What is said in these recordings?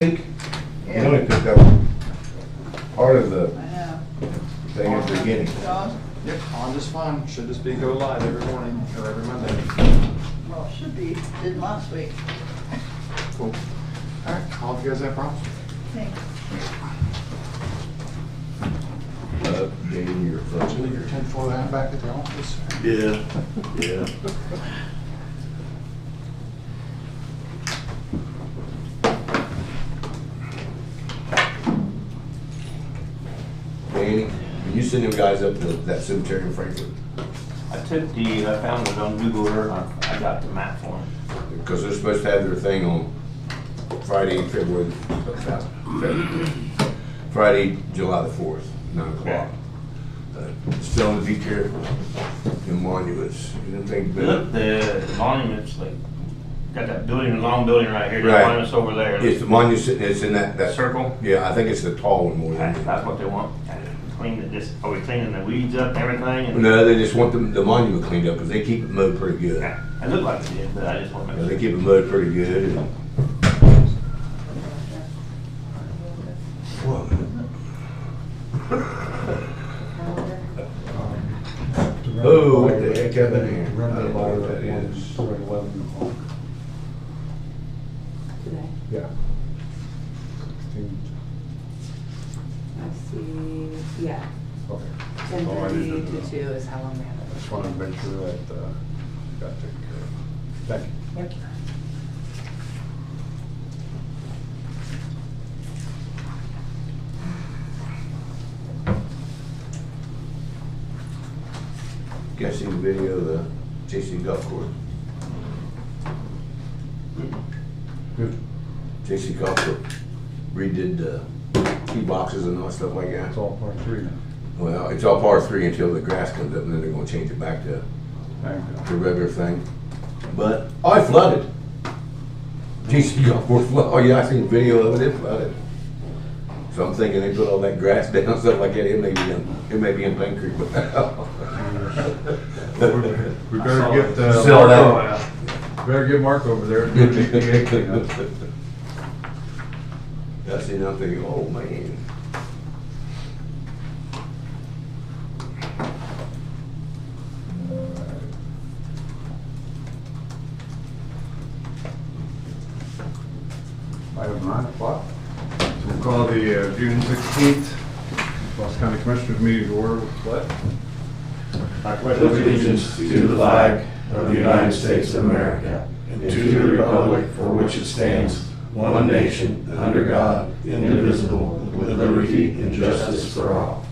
You Yeah, only picked up part of the I know. thing at the beginning. John? Yep, on just fine. Should just be go live every morning or every Monday. Well, it should be, did last week. Cool. All right, I'll if you guys have problems. Thanks. Updating your Did you leave your phone. tinfoil hat back at the office? Yeah, yeah. Danny, when you send them guys up to that cemetery in Frankfurt, I found it on Google Earth, I got the map for them. because they're supposed to have their thing on Friday, Friday, July the 4th, 9 o'clock. Just tell them to be careful in monuments. You don't think Look, that. the monuments, like, got that building, the long building right here, the Right. monument's over there. It's the monument, it's in that. Circle? Yeah, I think it's the tall one more than. That's what they want. Clean it, just, are we cleaning the weeds up and everything? And- No, they just want the monument cleaned up because they keep it mowed pretty good. Yeah, it looked like it did, but I just want to Yeah, make they sure. keep it mowed pretty good. And, oh, what the heck happened here? I don't know what that is. 11 o'clock. Today. Yeah. 16. I see, yeah, Okay. 10:30 to 2 is how long we have I it. just wanted to make sure that got taken care of. Thank you. Yep. You guys seen the video of the JC Golf Course? Good. JC Golf Course redid the tee boxes and all that stuff like that. It's all part 3 now. Well, it's all par 3 until the grass comes up and then they're gonna change it back to Thank the you. regular thing. But, oh, it flooded. JC Golf Course flooded. Oh yeah, I seen a video of it, it flooded. So I'm thinking they put all that grass down, stuff like that, it may be in Plain Creek, but. We better get, Sell Mark that. better get Mark over there to do the EPA cleanup. I seen, I'm thinking, oh man. Item 9 o'clock. So we'll call the June 16th Ross County Commissioners meeting to order with what? Pledge allegiance to the flag of the United States of America and to the republic for which it stands, one nation, under God, indivisible, with liberty and justice for all.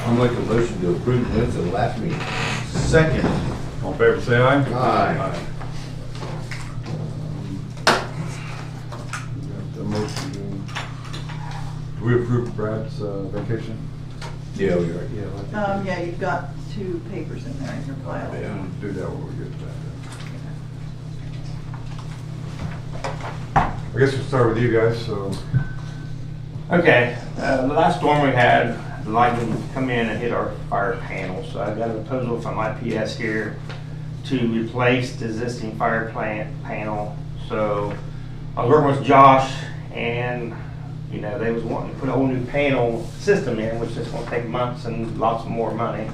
I'm making a motion to approve the minutes of the last meeting. Second. All in favor, say aye. Aye. We got the motion. Do we approve Brad's vacation? Yeah, we are. Yeah, you've got 2 papers in there in your file. Yeah. Do that when we get to that. I guess we'll start with you guys, so. Okay, the last storm we had, the lightning come in and hit our fire panel, so I've got a proposal from IPS here to replace the existing fire plant panel. So I was working with Josh and, you know, they was wanting to put a whole new panel system in, which is gonna take months and lots more money.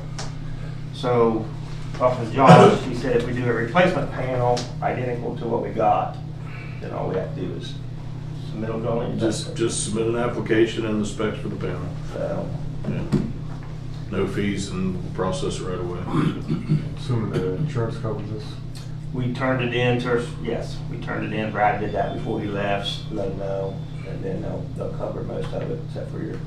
So, talking to Josh, he said if we do a replacement panel identical to what we got, then all we have to do is submit a drawing. Just submit an application and the specs for the panel. So, Yeah. No fees and we'll process it right away. Assuming the insurance covers this. we turned it in to, yes, we turned it in, Brad did that before he left, let him know, and then they'll cover most of it except for your,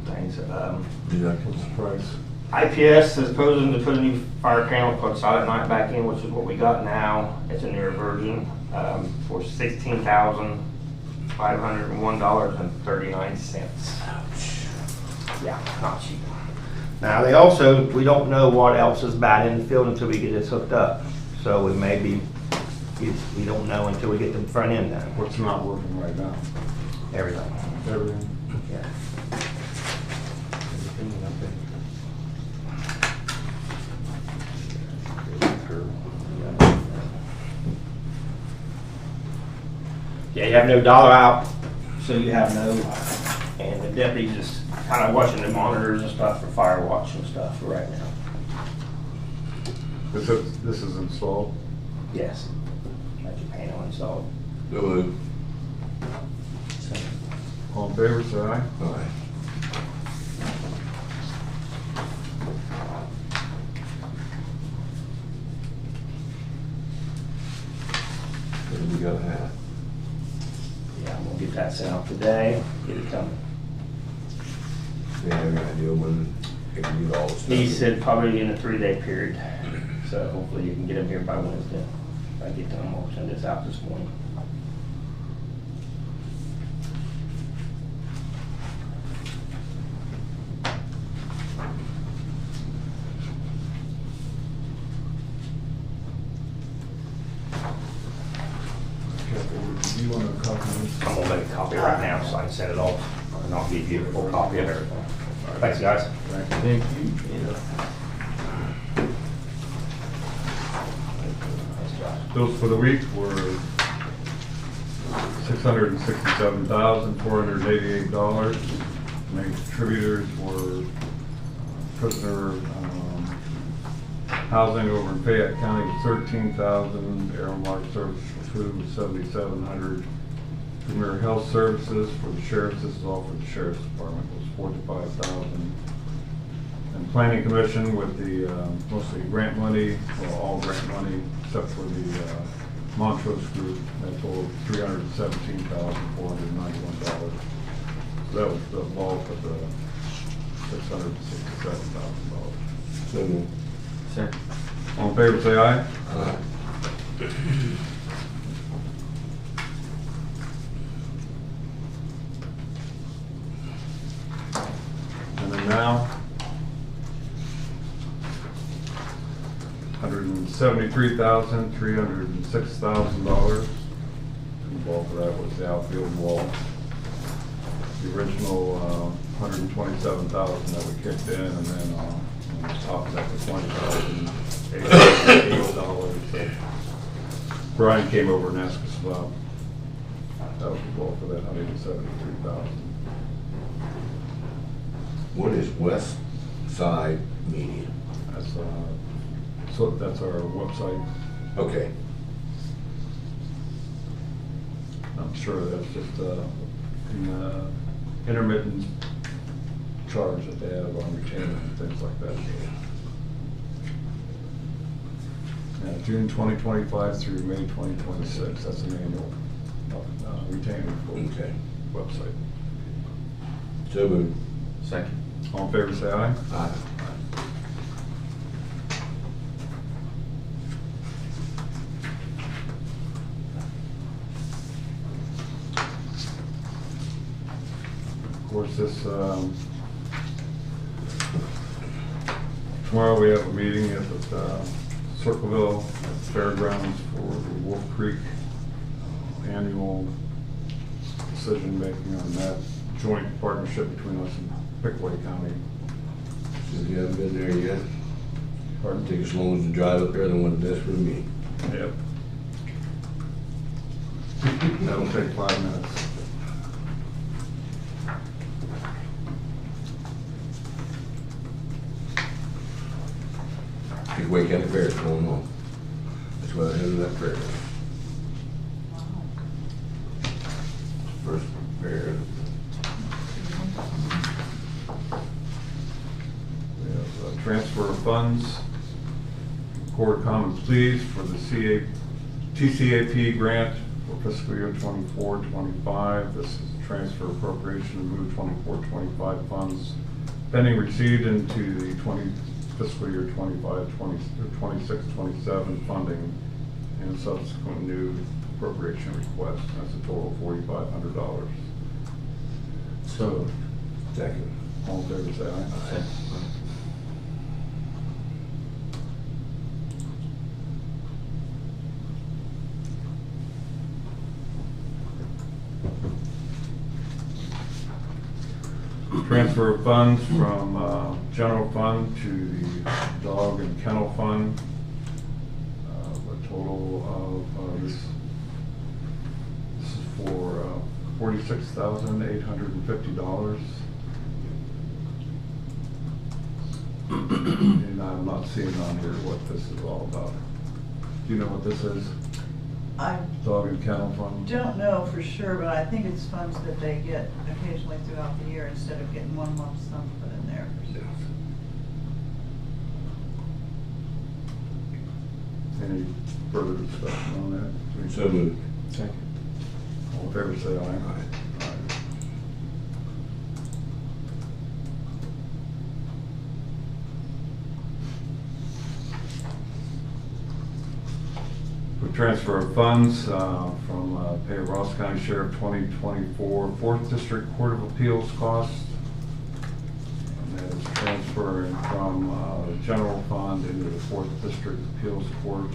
things. What's the price? IPS is proposing to put a new fire panel called Silent Night back in, which is what we got now. It's a newer version, for $16,501.39. Yeah, not cheap. Now, they also, we don't know what else is bad in the field until we get this hooked up. So we may be, we don't know until we get the front end done, What's not working right now? everything. Everything? Yeah. Yeah, you have no dollar out, so you have no, and the deputy's just kind of watching the monitors and stuff for fire watch and stuff for right now. This is installed. Yes. Got your panel installed. So moved. All in favor, say aye. Aye. What do we gotta have? Yeah, I'm gonna get that sent out today, get it coming. We have any idea when it can get all the stuff? He said probably in a 3-day period, so hopefully you can get them here by Wednesday. If I get them, I'll send this out this morning. Do you want a copy of this? I'm gonna make a copy right now so I can send it off, and I'll give you a full copy of everything. Thanks, guys. Thank you. Thanks, Josh. Bills for the week were $667,488. Main contributors were prisoner housing over in Fayette County was $13,000. Airmark Service for Food was $7,700. Premier Health Services for the sheriffs, this is all for the sheriff's department, was $45,000. And Planning Commission with the mostly grant money, well, all grant money, except for the Montrose Group, that totaled $317,491. So that was the bulk of the $667,000. So moved. All in favor, say aye. Aye. And then now, $173,306,000. The bulk of that was the outfield wall. The original $127,000 that we kicked in, and then on top of that was $20,808. Brian came over and asked us about, that was the bulk of that $173,000. What is West Side Media? That's, so that's our website. Okay. I'm sure that's just an intermittent charge that they have on retainer and things like that. Yeah, June 2025 through May 2026, that's an annual retainer for the Okay. website. So moved. Second. All in favor, say aye. Aye. Of course, this, tomorrow we have a meeting at the Circleville Fairgrounds for the Wolf Creek annual decision-making on that joint partnership between us and Pickaway County. If you haven't been there yet, Pardon? take as long as you drive up there than what it does for me. Yep. That'll take 5 minutes. Pickaway County Fair is going on. That's why I headed that fair. First fair. We have transfer of funds, Core Common Pleas for the TCAP grant for fiscal year 24-25. This is a transfer appropriation to move 24-25 funds pending received into the fiscal year 26-27 funding and subsequent new appropriation request. That's a total of $4,500. So, second. All in favor, say aye. Aye. Transfer of funds from general fund to the dog and kennel fund. A total of, this is for $46,850. And I'm not seeing on here what this is all about. Do you know what this is? I Dog and Kennel Fund? don't know for sure, but I think it's funds that they get occasionally throughout the year instead of getting one lump sum put in there. Any further discussion on that? So moved. All in favor, say aye. Aye. For transfer of funds from pay of Ross County Sheriff 2024 4th District Court of Appeals costs. And that is transferring from the general fund into the 4th District Appeals Court.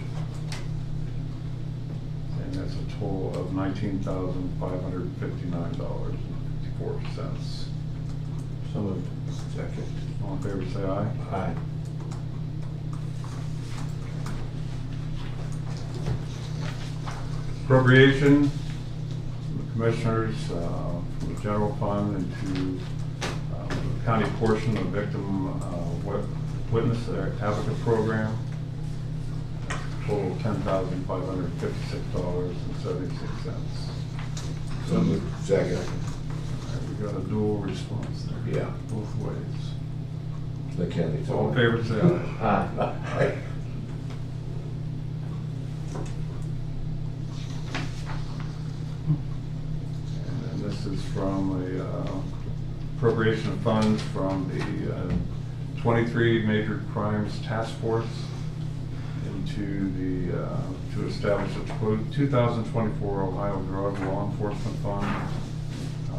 And that's a total of $19,559.54. So moved. Second. All in favor, say aye. Aye. Appropriation, from the commissioners, from the general fund into the county portion of victim witness advocate program. Total $10,556.76. So moved. Second. We got a dual response there. Yeah. Both ways. The county. All in favor, say aye. Aye. And then this is from the appropriation of funds from the 23 Major Crimes Task Force into the, to establish a 2024 Ohio Drug Law Enforcement Fund,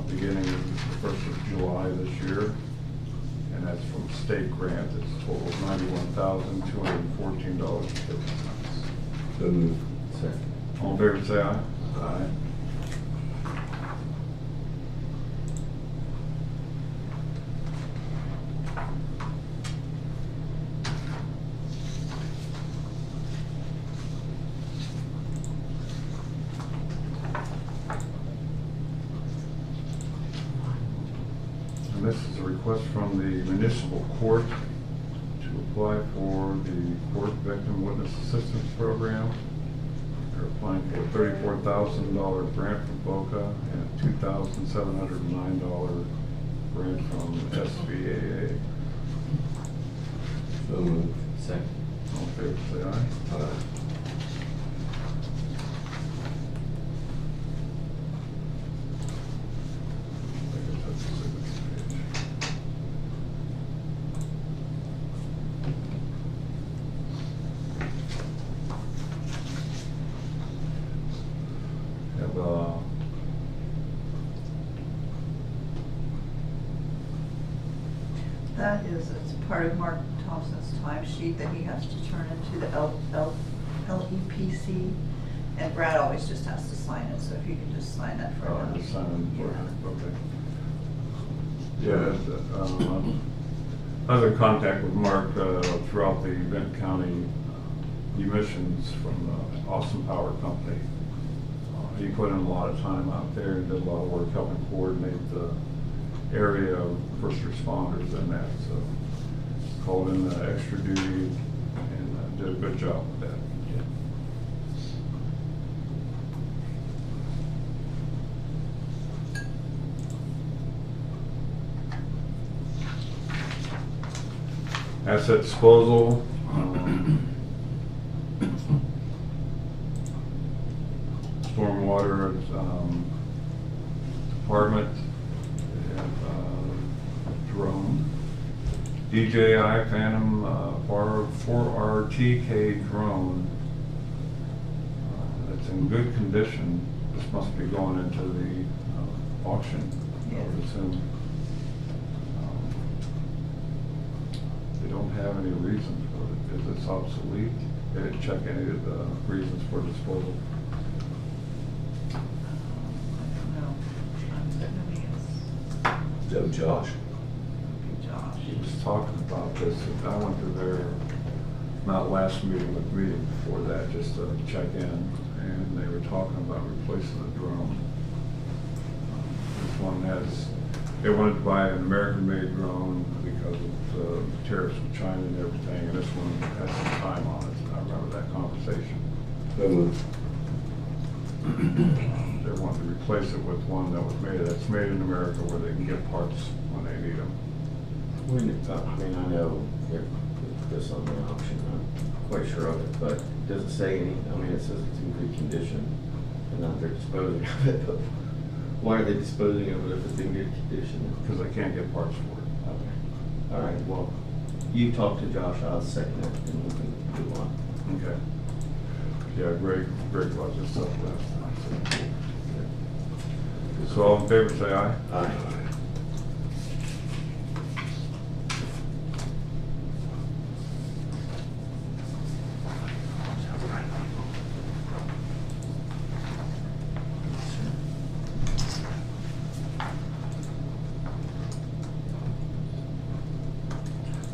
beginning the 1st of July this year. And that's from state grant. It's a total of $91,214.50. So moved. Second. All in favor, say aye. Aye. And this is a request from the municipal court to apply for the Court Victim Witness Assistance Program. They're applying for a $34,000 grant from BOCA and a $2,709 grant from SVAA. So moved. Second. All in favor, say aye. Aye. I guess that's the signature page. Have That is, it's part of Mark Thompson's time sheet that he has to turn into the LEPC. And Brad always just has to sign it, so if you can just sign that for him. just sign for Yeah. it, okay. Yeah, I was in contact with Mark throughout the Benton County emissions from the Austin Power Company. He put in a lot of time out there and did a lot of work helping coordinate the area of first responders in that. So called in extra duty and did a good job with that. Asset disposal. Stormwater department. They have drone. DJI Phantom 4RTK drone. That's in good condition. This must be going into the auction, I would assume. They don't have any reason for it. Is this obsolete? They didn't check any of the reasons for disposal. So Josh. Josh. He was talking about this, I went to their, not last meeting, but meeting before that, just to check in, and they were talking about replacing the drone. one has, they wanted to buy an American-made drone because of tariffs with China and everything, and this one has some time on it. I remember that conversation. So moved. They wanted to replace it with one that's made in America where they can get parts when they need them. I mean, I know if this on the auction, I'm quite sure of it, but it doesn't say any, I mean, it says it's in good condition and that they're disposing of it, but why are they disposing of it if it's in good condition? Because they can't get parts for it. Okay. All right, well, you talk to Josh, I'll second it and we can move on. Okay. Yeah, Greg brought this up last time. So all in favor, say aye. Aye.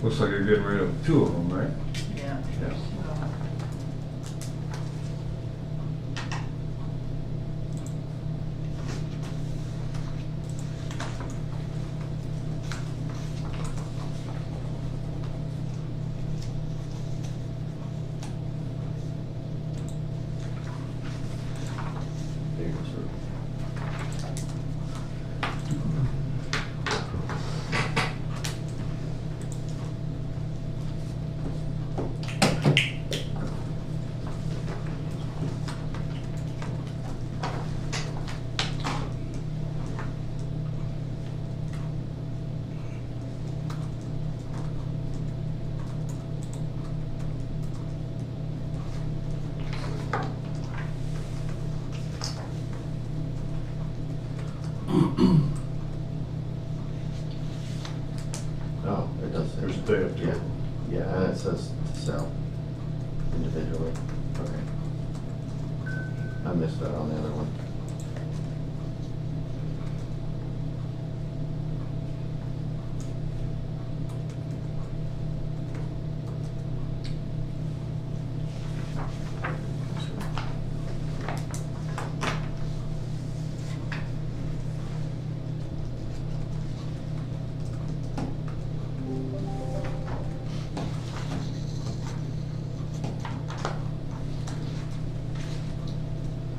Looks like you're getting rid of two of them, right? Yeah. Yes. Oh, it does say. There's a day up Yeah, there. yeah, and it says to sell individually. Okay. I missed that on the other one.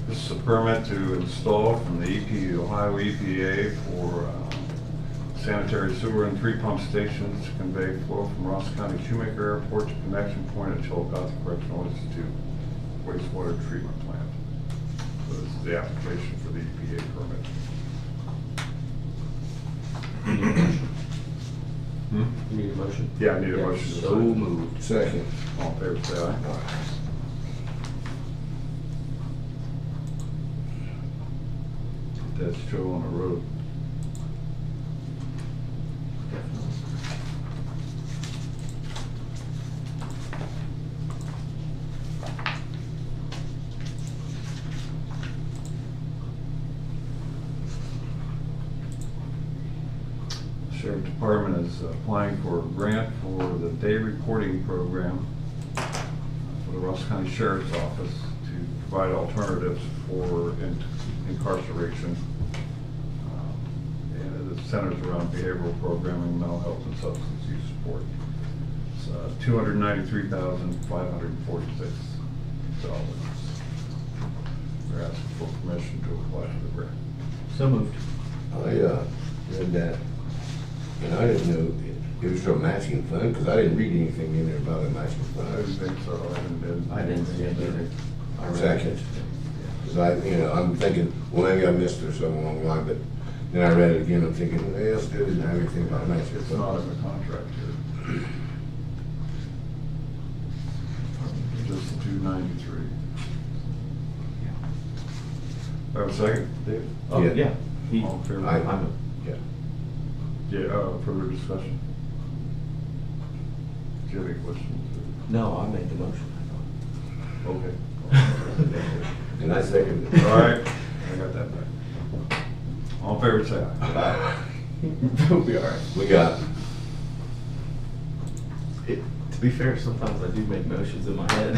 This is a permit to install from the Ohio EPA for sanitary sewer and 3 pump stations to convey flow from Ross County Shoemaker Airport to connection point at Chillicothe Correctional Institute wastewater treatment plant. So this is the application for the EPA permit. You need a motion? Yeah, I need a Yeah, motion. to So sign. moved. Second. All in favor, say aye. That's Joe on the road. Sheriff Department is applying for a grant for the day reporting program for the Ross County Sheriff's Office to provide alternatives for incarceration. And it centers around behavioral programming, mental health, and substance use support. It's $293,546. They're asking for permission to apply for the grant. So moved. I read that, and I didn't know it was a matching fund, because I didn't read anything in there about a matching I didn't fund. think so. I didn't see it either. I read Second. it. Because I'm thinking, well, maybe I missed it or something along the line, but then I read it again, I'm thinking, well, still didn't have anything about a matching It's not fund. in the contract here. Just 293. Have a second, Dave? Oh, Yeah. yeah. He- All in favor? I'm, Yeah. Yeah, further discussion? Do you have any questions? no, I made the motion. Okay. And I seconded it. All right, I got that back. All in favor, say aye. We'll be all right. We got, To be fair, sometimes I do make motions in my head.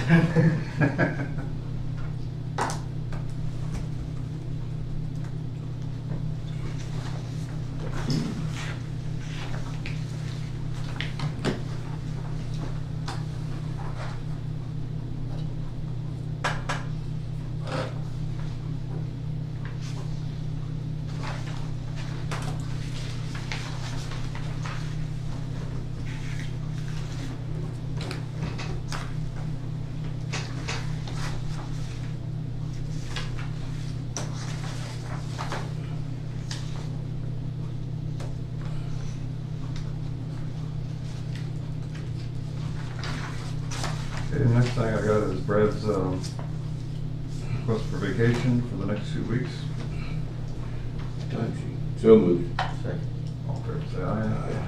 the next thing I got is Brad's request for vacation for the next 2 weeks. Time sheet. So moved. Second. All in favor, say aye.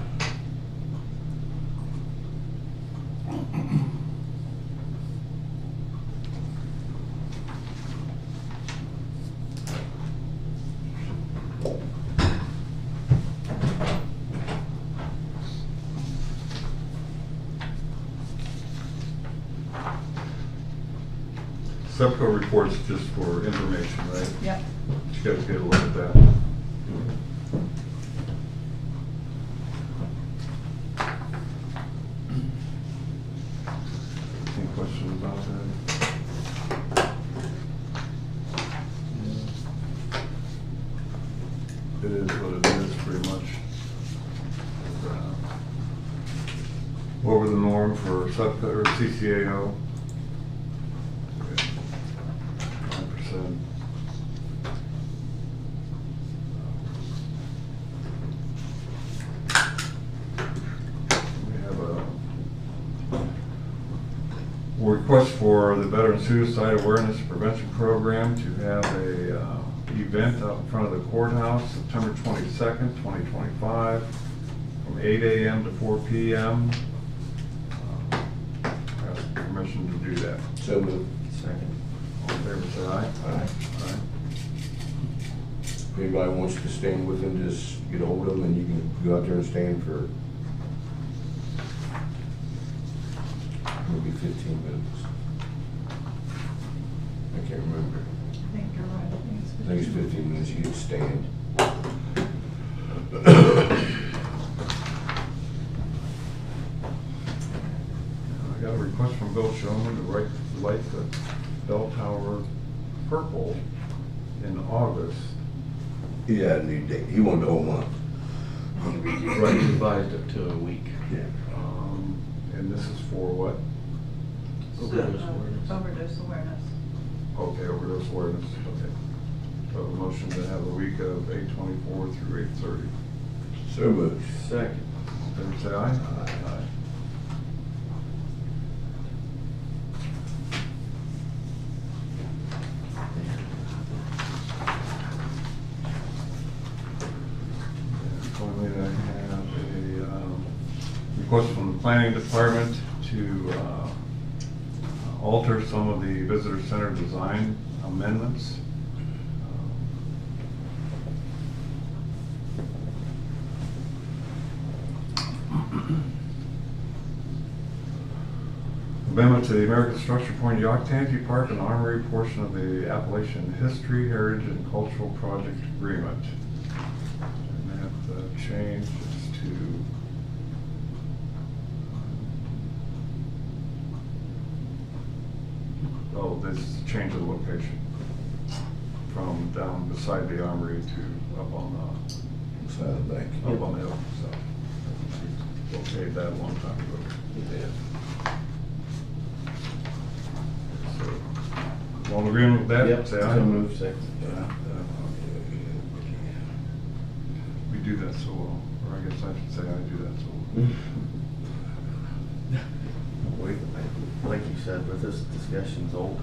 SEPCO reports just for information, right? Yep. You guys get a look at that. Any questions about that? It is what it is, pretty much. What were the norm for SEPCO or CCAO? 9%. We have a request for the Veteran Suicide Awareness Prevention Program to have a event out in front of the courthouse, September 22nd, 2025, from 8 a.m. to 4 p.m. Ask permission to do that. So moved. Second. All in favor, say aye. Aye. Aye. If anybody wants to stand with them, just get a hold of them and you can go out there and stand for maybe 15 minutes. I can't remember. I think you're right. I think it's 15 minutes, you get to stand. I got a request from Bill Showman to light the bell tower purple in August. He had a new date. He wanted the whole month. Right, revised it to a week. Yeah. And this is for what? Overdose awareness. Overdose awareness. Okay, overdose awareness, okay. So a motion to have a week of 8/24 through 8/30. So moved. Second. All in favor, say aye. Aye. And finally, I have a request from the planning department to alter some of the visitor center design amendments. Amendment to the American Structure Point Yoctangi Park and Armory portion of the Appalachian History, Heritage, and Cultural Project Agreement. And that change is to this change of location from down beside the Armory to up on Side of the bank. the hill. So, okayed that a long time ago. Yeah. So, all in agreement with that? Yep, Say aye. so moved, second. We do that so well, or I guess I should say I do that so well. Wait, like you said, with this discussion's old.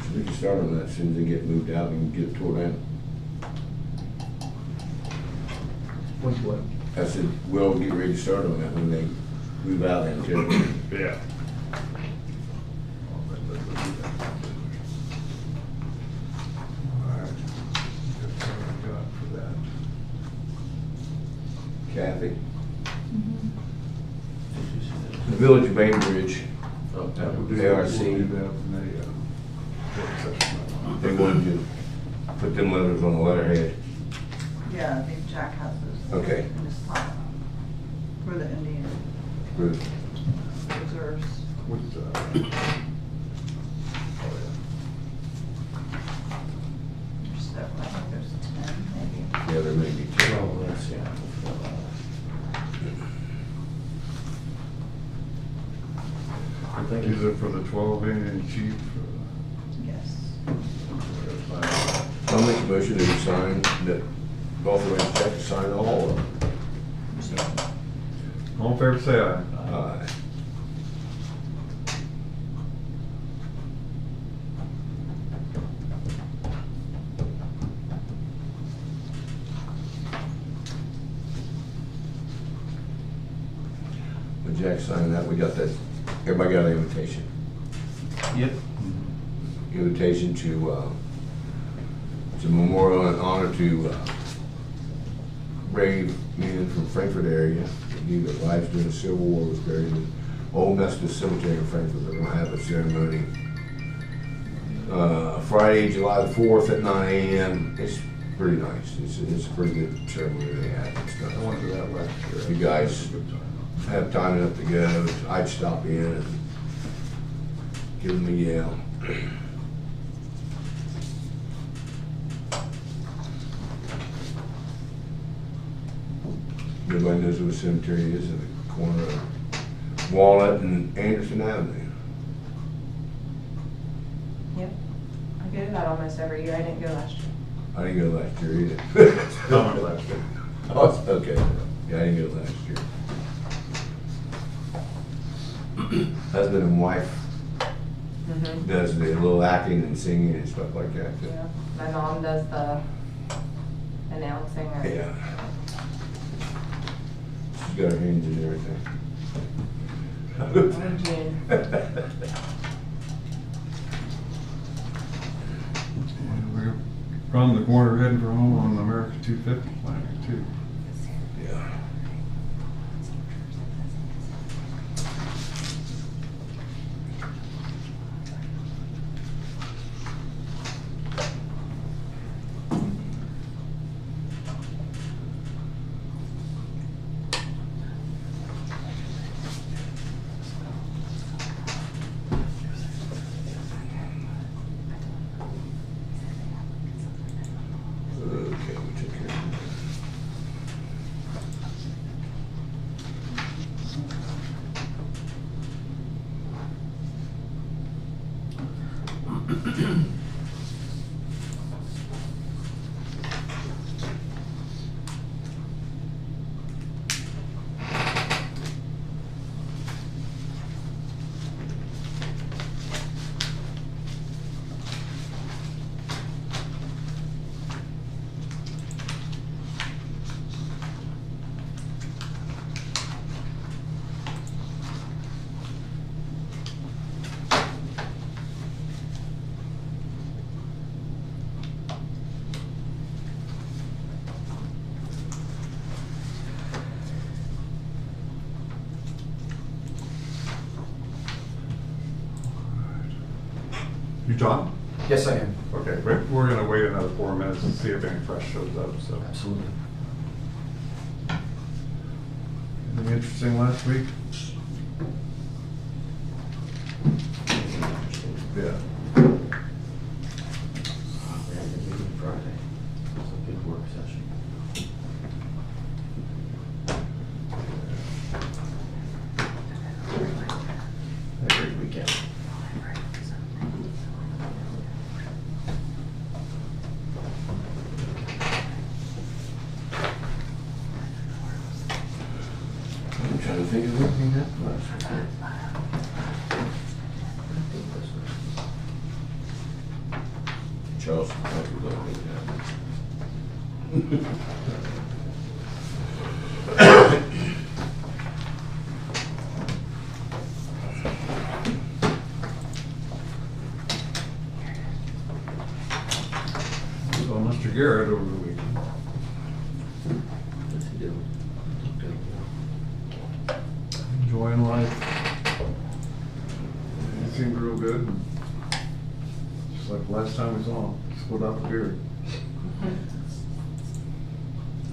So we can start on that as soon as they get moved out and get it tore down. What's what? I said, we'll get ready to start on that when they move out and everything. Yeah. Alright, that's all I got for that. Kathy, the Village of Bainbridge, Oh, That would ARC. do that in a work session. they wanted you to put them letters on the letterhead. Yeah, I think Jack has those. Okay. In his file. For the Indian Good. reserves. With, There's several, I think there's 10 maybe. Yeah, there may be two. Oh, that's, yeah. I think These are for the 12 Indian chief. Yes. I'm motion to sign, that authorized check to sign all of them. All in favor, say aye. Aye. When Jack signed that, we got that, everybody got an invitation. Yep. Invitation to memorial and honor to brave men from Frankfurt area that knew their lives during the Civil War, was buried in Old Methodist Cemetery in Frankfurt. They're gonna have a ceremony Friday, July the 4th at 9 a.m. It's pretty nice. It's a pretty good ceremony they have and I stuff. went to that last year. You guys- It was a good time. Have time enough to go, I'd stop in and give them a yell. Everybody knows where the cemetery is, in the corner of Walnut and Anderson Avenue. Yep. I go to that almost every year. I didn't go last year. I didn't go last year either. I went last year. Oh, it's okay. Yeah, I didn't go last year. Husband and wife Mm-hmm. does the little acting and singing and stuff like that. Yeah. My mom does the announcing. Or Yeah. She's got her hands in everything. in June. We're around the corner heading for home on America 250 planning too. Yeah. Okay, we took care of that. You John? Yes, I am. Okay, we're gonna wait another 4 minutes and see if any fresh shows up, so. Absolutely. Anything interesting last week? Yeah. We had a meeting Friday. It was a good work session. Had a great weekend. I'm trying to think of anything that was. Charles, thank you, let me So Mr. Garrett over the weekend. What's he doing? Enjoying life. He seemed real good. Just like last time we saw him, split out the beard.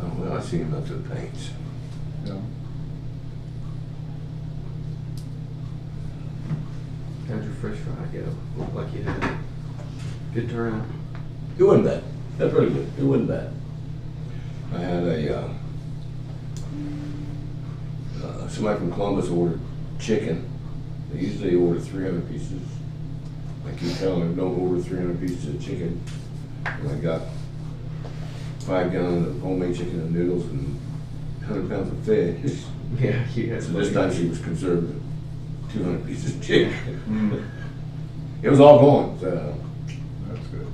Oh, well, I seen him up to the paints. Yeah. How'd your fresh fry go? Looked like you had a good turnout. It wasn't bad. That's pretty good. It wasn't bad. I had somebody from Columbus ordered chicken. They usually order 300 pieces. I keep telling them, don't order 300 pieces of chicken. And I got 5 gallons of homemade chicken and noodles and 100 pounds of fish. Yeah, you had. So this time she was conservative, 200 pieces of chicken. Mm, It was all gone, so that's good.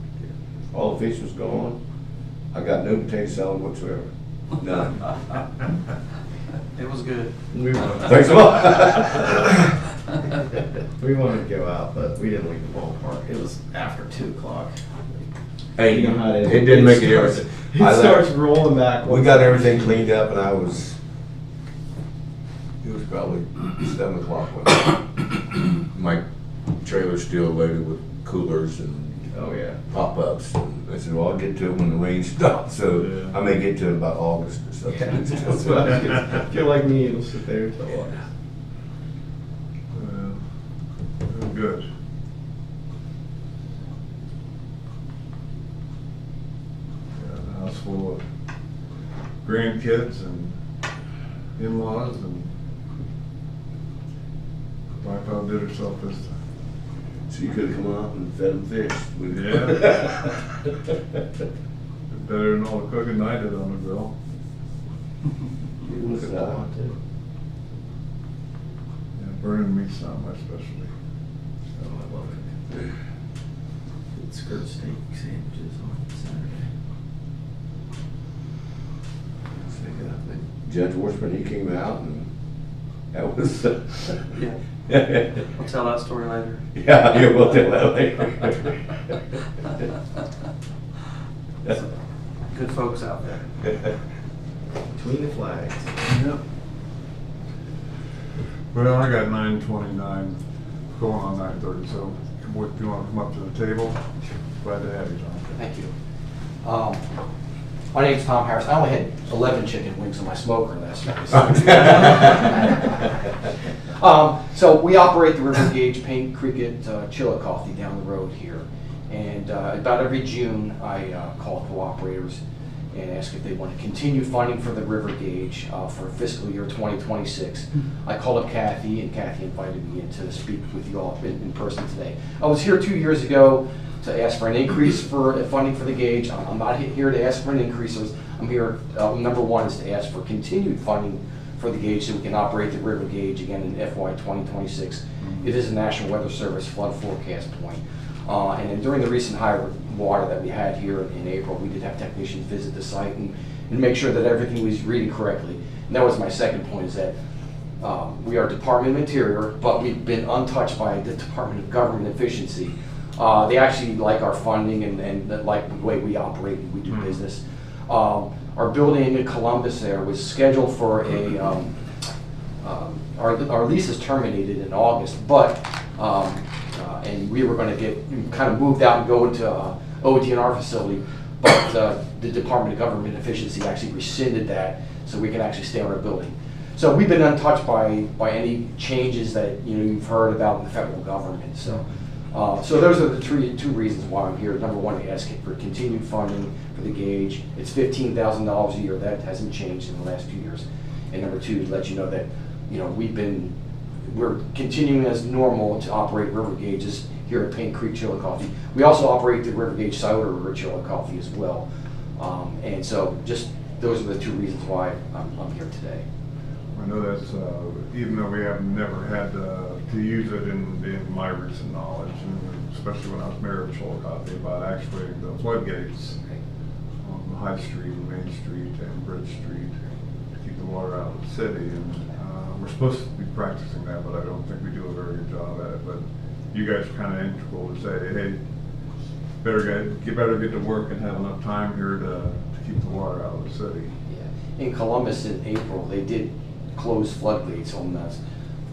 all the fish was gone. I got no potato salad whatsoever, none. It was good. We wanted, Thanks a lot. we wanted to go out, but we didn't leave the ballpark. It was after 2 o'clock. Hey, You know how it is. it didn't make a starts- difference. It I left- starts rolling back. We got everything cleaned up and it was probably 7 o'clock when my trailer's still loaded with coolers and Oh, yeah. pop-ups. And I said, well, I'll get to it when the rain stops, so Yeah. I may get to it about August or something. Yeah, that's what I was gonna- if you're like me, it'll sit there till August. Good. Yeah, the house full of grandkids and in-laws, and wife outdid herself this time. So you could've come out and fed them fish. Better than all the cooking I did on the grill. Look at that. Yeah, burning meat's not my specialty. Oh, I love it. Good skirt steak sandwiches on Saturday. Judge Washburn, he came out and that was. Yeah. I'll tell that story later. Yeah, yeah, we'll tell that later. Good folks out there. Between the flags. Yep. Well, I got 9:29, going on 9:30, so if you want to come up to the table, glad to have you, Tom. Thank you. My name's Tom Harris. I only had 11 chicken wings in my smoker last night. So we operate the River Gauge Paint Cricket Chillicothe down the road here. And about every June, I call cooperators and ask if they want to continue funding for the River Gauge for fiscal year 2026. I called up Kathy, and Kathy invited me in to speak with you all in person today. I was here 2 years ago to ask for an increase for funding for the gauge. I'm not here to ask for an increase. I'm here, number one is to ask for continued funding for the gauge so we can operate the River Gauge again in FY 2026. It is a National Weather Service flood forecast point. And then during the recent high water that we had here in April, we did have technicians visit the site and make sure that everything was reading correctly. And that was my second point, is that we are Department of Interior, but we've been untouched by the Department of Government Efficiency. They actually like our funding and like the way we operate and we do business. Our building in Columbus there was scheduled for a, our lease is terminated in August, but, and we were going to get kind of moved out and go into ODNR facility, but the Department of Government Efficiency actually rescinded that so we can actually stay on our building. So we've been untouched by any changes that you've heard about in the federal government. So those are the two reasons why I'm here. Number one, to ask for continued funding for the gauge. It's $15,000 a year. That hasn't changed in the last few years. And number two, to let you know that we're continuing as normal to operate river gauges here at Paint Creek Chillicothe. We also operate the River Gauge Scioto River Chillicothe as well. And so just those are the two reasons why I'm here today. I know that's, even though we have never had to use it in my recent knowledge, and especially when I was mayor of Chillicothe, about actually the floodgates on High Street, Main Street, and Bridge Street to keep the water out of the city. And we're supposed to be practicing that, but I don't think we do a very good job at it. But you guys are kind of integral to say, hey, better get to work and have enough time here to keep the water out of the city. Yeah. In Columbus in April, they did close floodgates on us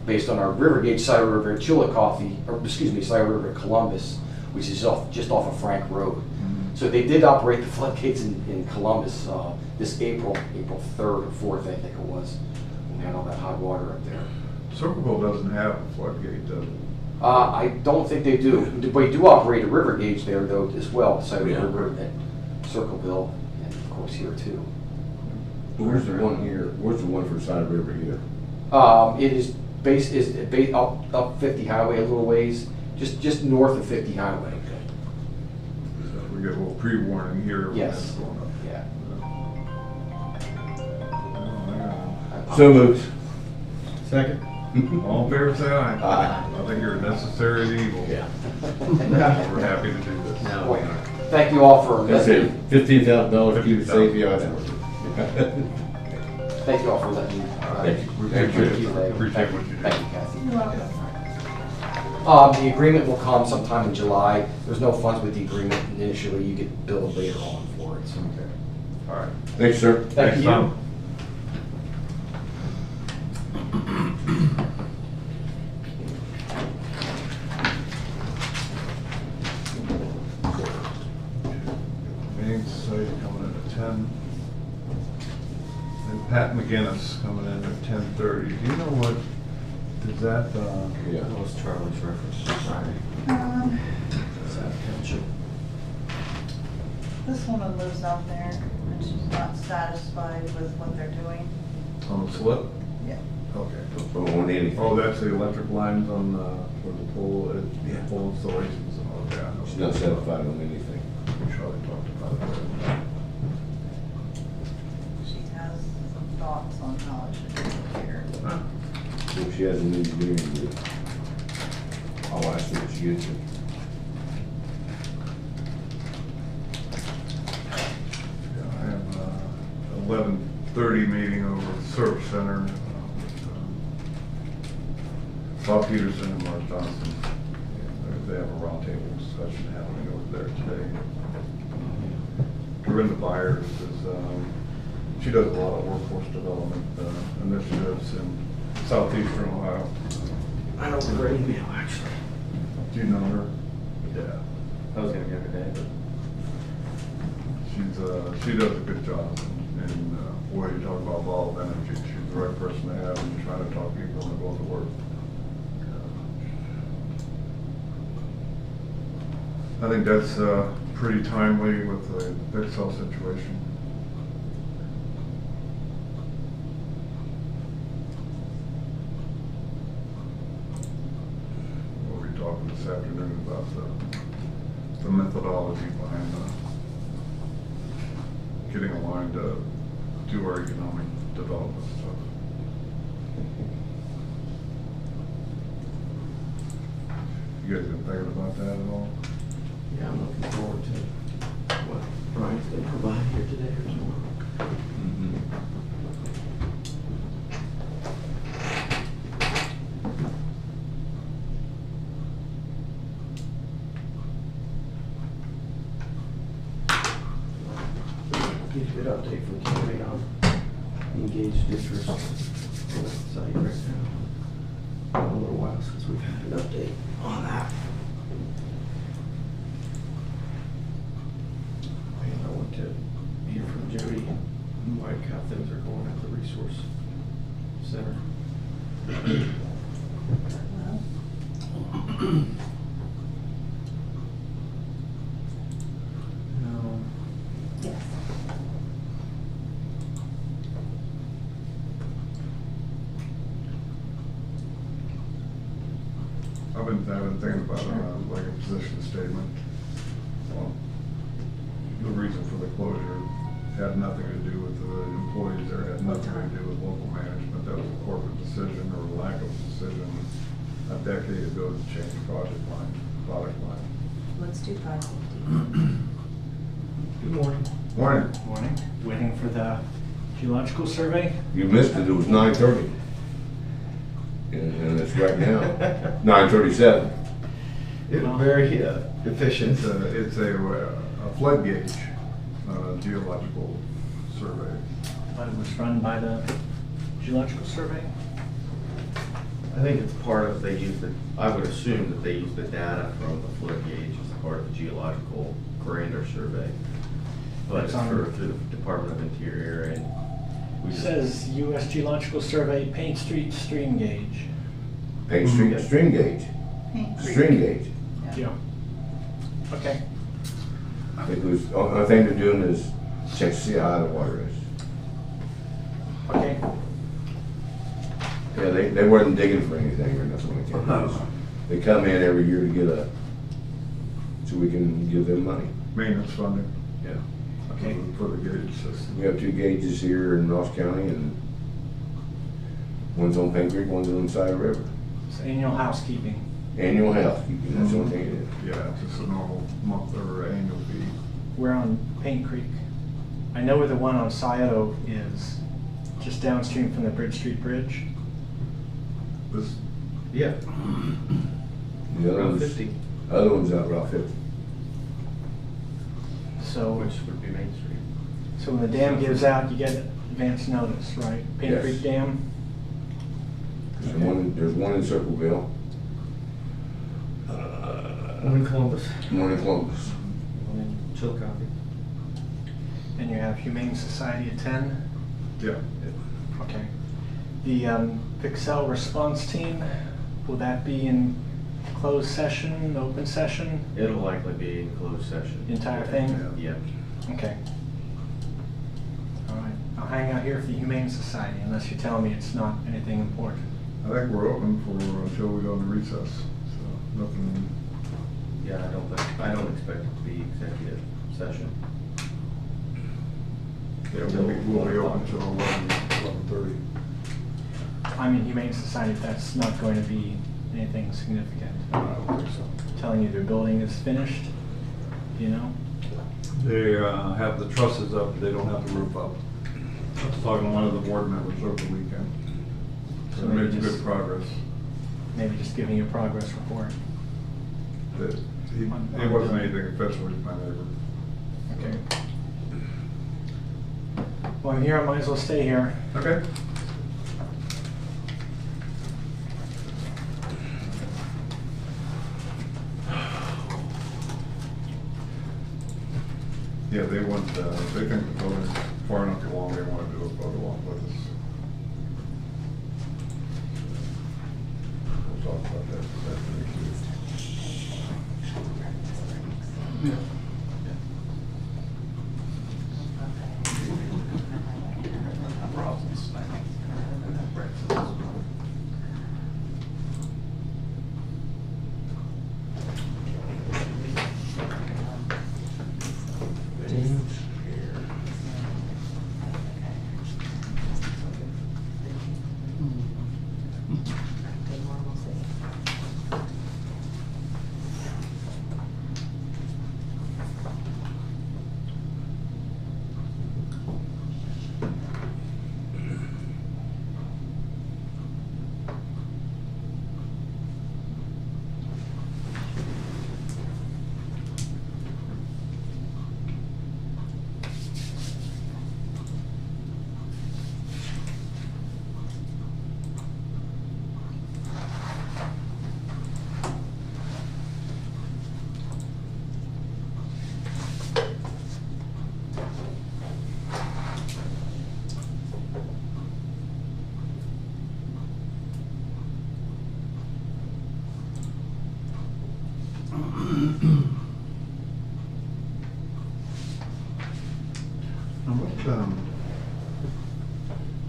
based on our River Gauge Scioto River Chillicothe, or excuse me, Scioto River Columbus, which is just off of Frank Road. So they did operate the floodgates in Columbus this April 3rd or 4th, I think it was, when we had all that hot water up there. Circleville doesn't have a floodgate, does it? I don't think they do. We do operate a river gauge there though as well, Scioto Yeah. River at Circleville, and of course here too. Where's the one here? Where's the one for Side River here? It is based up 50 Highway a little ways, just north of 50 Highway. So we get a little pre-warning here when Yes. that's going up. Yeah. So moved. Second? All in favor, say aye. Aye. I think you're a necessary evil. Yeah. We're happy to do this. Now we are. Thank you all for That's letting it, $15,000 to keep it safe, yeah, I know. Thank you all for letting me. Thank you. We Thank appreciate you. it. Appreciate what you do. Thank you, Kathy. You're welcome. The agreement will come sometime in July. There's no funds with the agreement initially. You get billed later on for it. So. All right. Thanks, sir. Thank Next you. time. Main Society coming in at 10. And Pat McGinnis coming in at 10:30. Do you know what, is that, Yeah. That was Charlie's reference to Friday. South Township. This woman lives out there and she's not satisfied with what they're doing. on the slip? Yeah. Okay. Don't want anything. Oh, that's the electric lines on, for the pole, Yeah. pole installations, okay. I know. She's not satisfied on anything. We Charlie talked about that. She has some thoughts on how it should be here. If she has a new degree, I'll ask her when she gets it. Yeah, I have 11:30 meeting over at the Service Center. Bob Peterson and Mark Johnson. They have a roundtable discussion happening over there today. Corinda Byers is, she does a lot of workforce development initiatives in southeastern Ohio. I don't have her email, actually. Do you know her? Yeah. I was gonna give her today, but She does a good job, and boy, you talk about volatile energy, she's the right person to have and trying to talk people into going to work. I think that's pretty timely with the Big Cell situation. We'll be talking this afternoon about the methodology behind getting aligned to do our economic development stuff. You guys been thinking about that at all? yeah, I'm looking forward to what Brian's gonna provide here today or tomorrow. Gives you a good update from Kerry on engaged interest on the site right now. Been a little while since we've had an update on that. And I want to hear from Jody Mike how things are going at the resource center. No. Yes. I've been thinking about it, like a position statement. Well, the reason for the closure had nothing to do with the employees there, had nothing to do with local management. That was a corporate decision or lack of decision a decade ago to change product line. Let's do 550. Good morning. Morning. Morning. Waiting for the geological survey. You missed it, it was 9:30. And it's right now, 9:37. It was very efficient. It's a flood gauge, geological survey. But it was run by the geological survey. I think it's part of, I would assume that they use the data from the flood gauge as part of the geological grander survey. But it's It's on- through the Department of Interior and we It just. says U.S. Geological Survey, Paint Street Stream Gauge. Paint Street, stream gauge, Paint Creek. stream gauge. Yeah. Okay. I think it was, only thing they're doing is check to see how high the water is. Okay. Yeah, they weren't digging for anything or nothing like that. They just- They come in every year to get so we can give them money. Maintenance funding Yeah. Okay. for the gauge system. We have 2 gauges here in Ross County and One's on Paint Creek, one's on the side of the river. It's annual housekeeping. Annual housekeeping, that's the only thing it is. Yeah, just a normal month or annual fee. We're on Paint Creek. I know where the one on Scioto is, just downstream from the Bridge Street Bridge. This, Yeah, The other Route one's, 50, other one's out Route 50. So, which would be Main Street. so when the dam gives out, you get advance notice, right? Paint Yes. Creek Dam? There's one in Circleville, One in Columbus. one in Columbus. One in Chillicothe. And you have Humane Society at 10? yeah. Okay. The Pixel response team, will that be in closed session, open session? It'll likely be in closed session. Entire thing? Yep. Okay. All right, I'll hang out here for the Humane Society unless you tell me it's not anything important. I think we're open for until we go into recess, so nothing. Yeah, I don't expect it to be executive session. Yeah, we'll be open until 11:30. I'm in Humane Society if that's not going to be anything significant. I don't think so. Telling you their building is finished, you know? They have the trusses up, they don't have the roof up. I was talking to one of the board members over the weekend. So maybe making just- good progress. Maybe just giving you a progress report. It wasn't anything official, he's my neighbor. Okay. Well, I'm here, I might as well stay here. Okay. Yeah, they want, they think the building's far enough along, they want to do a photo walk with us. We'll talk about that this afternoon too. Yeah.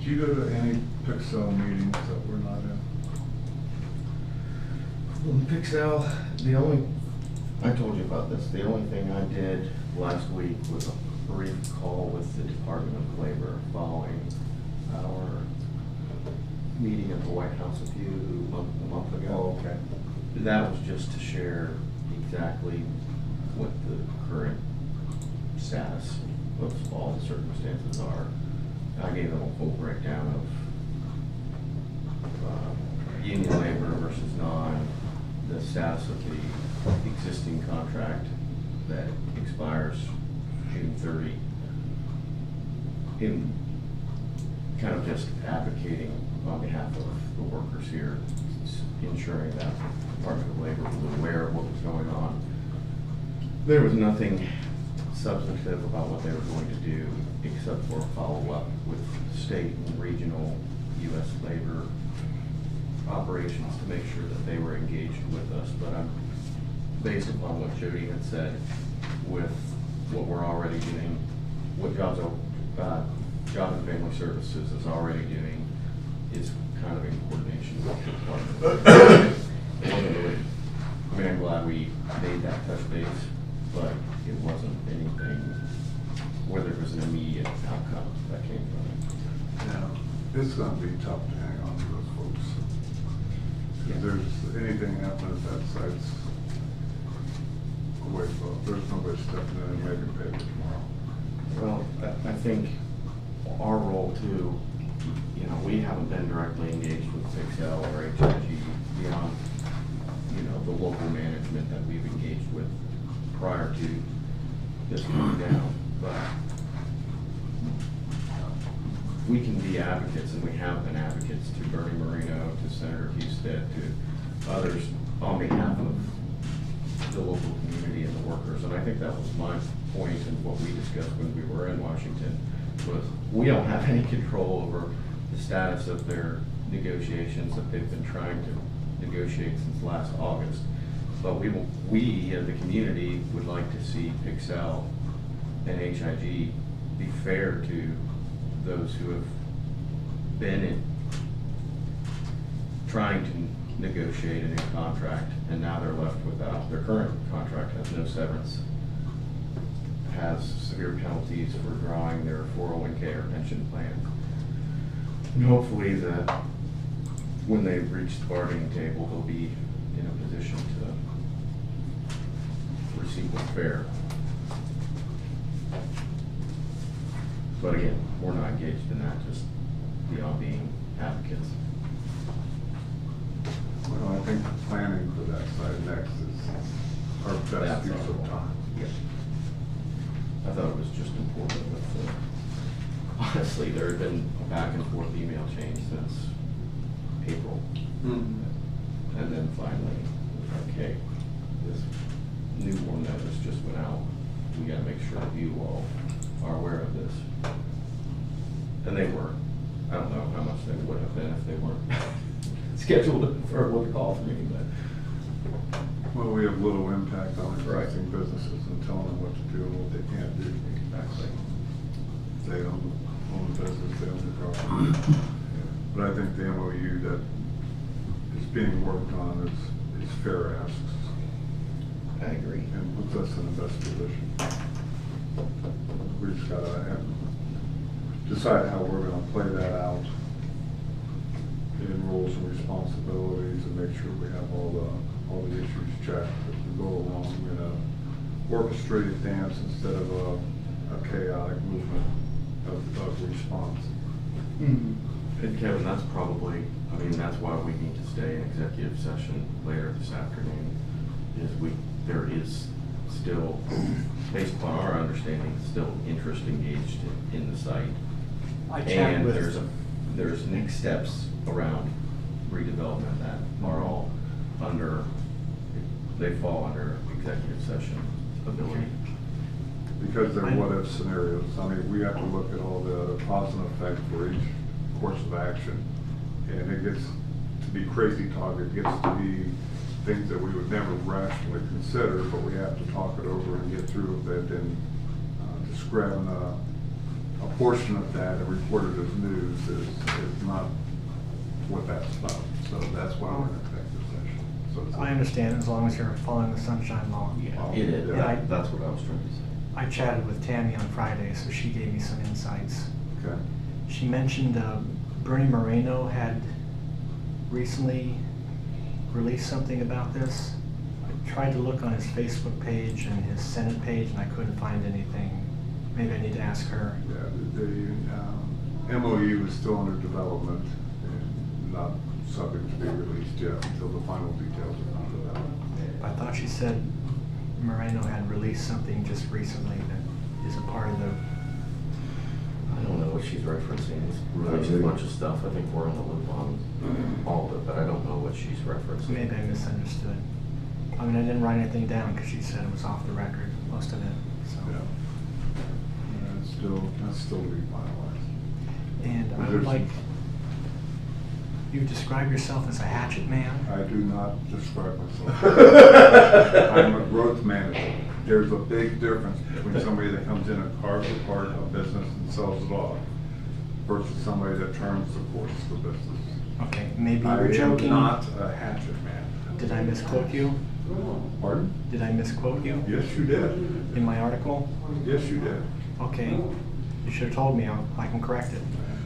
Do you go to any Pixel meetings that we're not in? Well, Pixel, I told you about this, the only thing I did last week was a brief call with the Department of Labor following our meeting at the White House a month ago. Oh, okay. That was just to share exactly what the current status of all the circumstances are. I gave them a full breakdown of union labor versus non, the status of the existing contract that expires June 30, in kind of just advocating on behalf of the workers here, ensuring that the Department of Labor was aware of what was going on. There was nothing substantive about what they were going to do except for follow-up with state and regional U.S. labor operations to make sure that they were engaged with us. But I'm, based upon what Jody had said, with what we're already doing, what Job and Family Services is already doing, is kind of in coordination with the department. It wasn't really, I mean, I'm glad we made that touch base, but it wasn't anything where there was an immediate outcome that came from it. Yeah. It's gonna be tough to hang on to If there's anything happening at that site, it's way above. There's nobody stepping in and making paper tomorrow. Well, I think our role too, you know, we haven't been directly engaged with Pixel or HIG beyond, you know, the local management that we've engaged with prior to this coming down. But we can be advocates, and we have been advocates to Bernie Moreno, to Senator Husted, to others on behalf of the local community and the workers. And I think that was my point and what we discussed when we were in Washington, was we don't have any control over the status of their negotiations that they've been trying to negotiate since last August. But we as the community would like to see Pixel and HIG be fair to those who have been trying to negotiate a new contract, and now they're left without. Their current contract has no severance, has severe penalties for drawing their 401k or pension plan. And hopefully that when they reach the bargaining table, they'll be in a position to receive what's fair. But again, we're not engaged in that, just beyond being advocates. Well, I think the planning for that site next is our best That's use our of role. time. Yeah. I thought it was just important with honestly, there had been a back and forth email chain since April. Mm-hmm. And then finally, okay, this new one notice just went out. We gotta make sure that you all are aware of this. And they were. I don't know how much they would have been if they weren't scheduled for a call from me, but. Well, we have little impact on Right. existing businesses and telling them what to do and what they can't do. Exactly. They own the business, they own the property. But I think the MOU that is being worked on is fair asks I agree. and puts us in the best position. We just gotta decide how we're gonna play that out in roles and responsibilities, and make sure we have all the issues checked as we go along in a orchestrated dance instead of a chaotic movement of response. Mm-hmm. And Kevin, that's probably, I mean, that's why we need to stay in executive session later this afternoon, is there is still, based upon our understanding, still interest engaged in the site. I chatted And with. there's next steps around redevelopment that are all they fall under executive session ability. Because they're what-if scenarios. I mean, we have to look at all the cause and effect for each course of action. And it gets to be crazy talk, it gets to be things that we would never rationally consider, but we have to talk it over and get through a bit, and just grabbing a portion of that and report it as news is not what that's about. So that's why we're in executive session. So it's- I understand, as long as you're following the sunshine law. Yeah, it is. Yeah. That's what I was trying to say. I chatted with Tammy on Friday, so she gave me some insights. Okay. She mentioned Bernie Moreno had recently released something about this. I tried to look on his Facebook page and his Senate page, and I couldn't find anything. Maybe I need to ask her. Yeah, the MOU is still under development and not subject to be released yet until the final details are not developed. I thought she said Moreno had released something just recently that is a part of the. I don't know what she's referencing. It's really a bunch of stuff. I think we're on the loop on all of it, but I don't know what she's referencing. Maybe I misunderstood. I mean, I didn't write anything down because she said it was off the record, most of it. So. Yeah. That's still to be finalized. And I would There's- like. You describe yourself as a hatchet man. I do not describe myself. I'm a growth manager. There's a big difference between somebody that comes in and carves apart a business and sells it off versus somebody that turns the course of the business. Okay, maybe I you're am joking. not a hatchet man. Did I misquote you? Pardon? Did I misquote you Yes, you did. in my article? Yes, you did. Okay, you should have told me. I can correct it.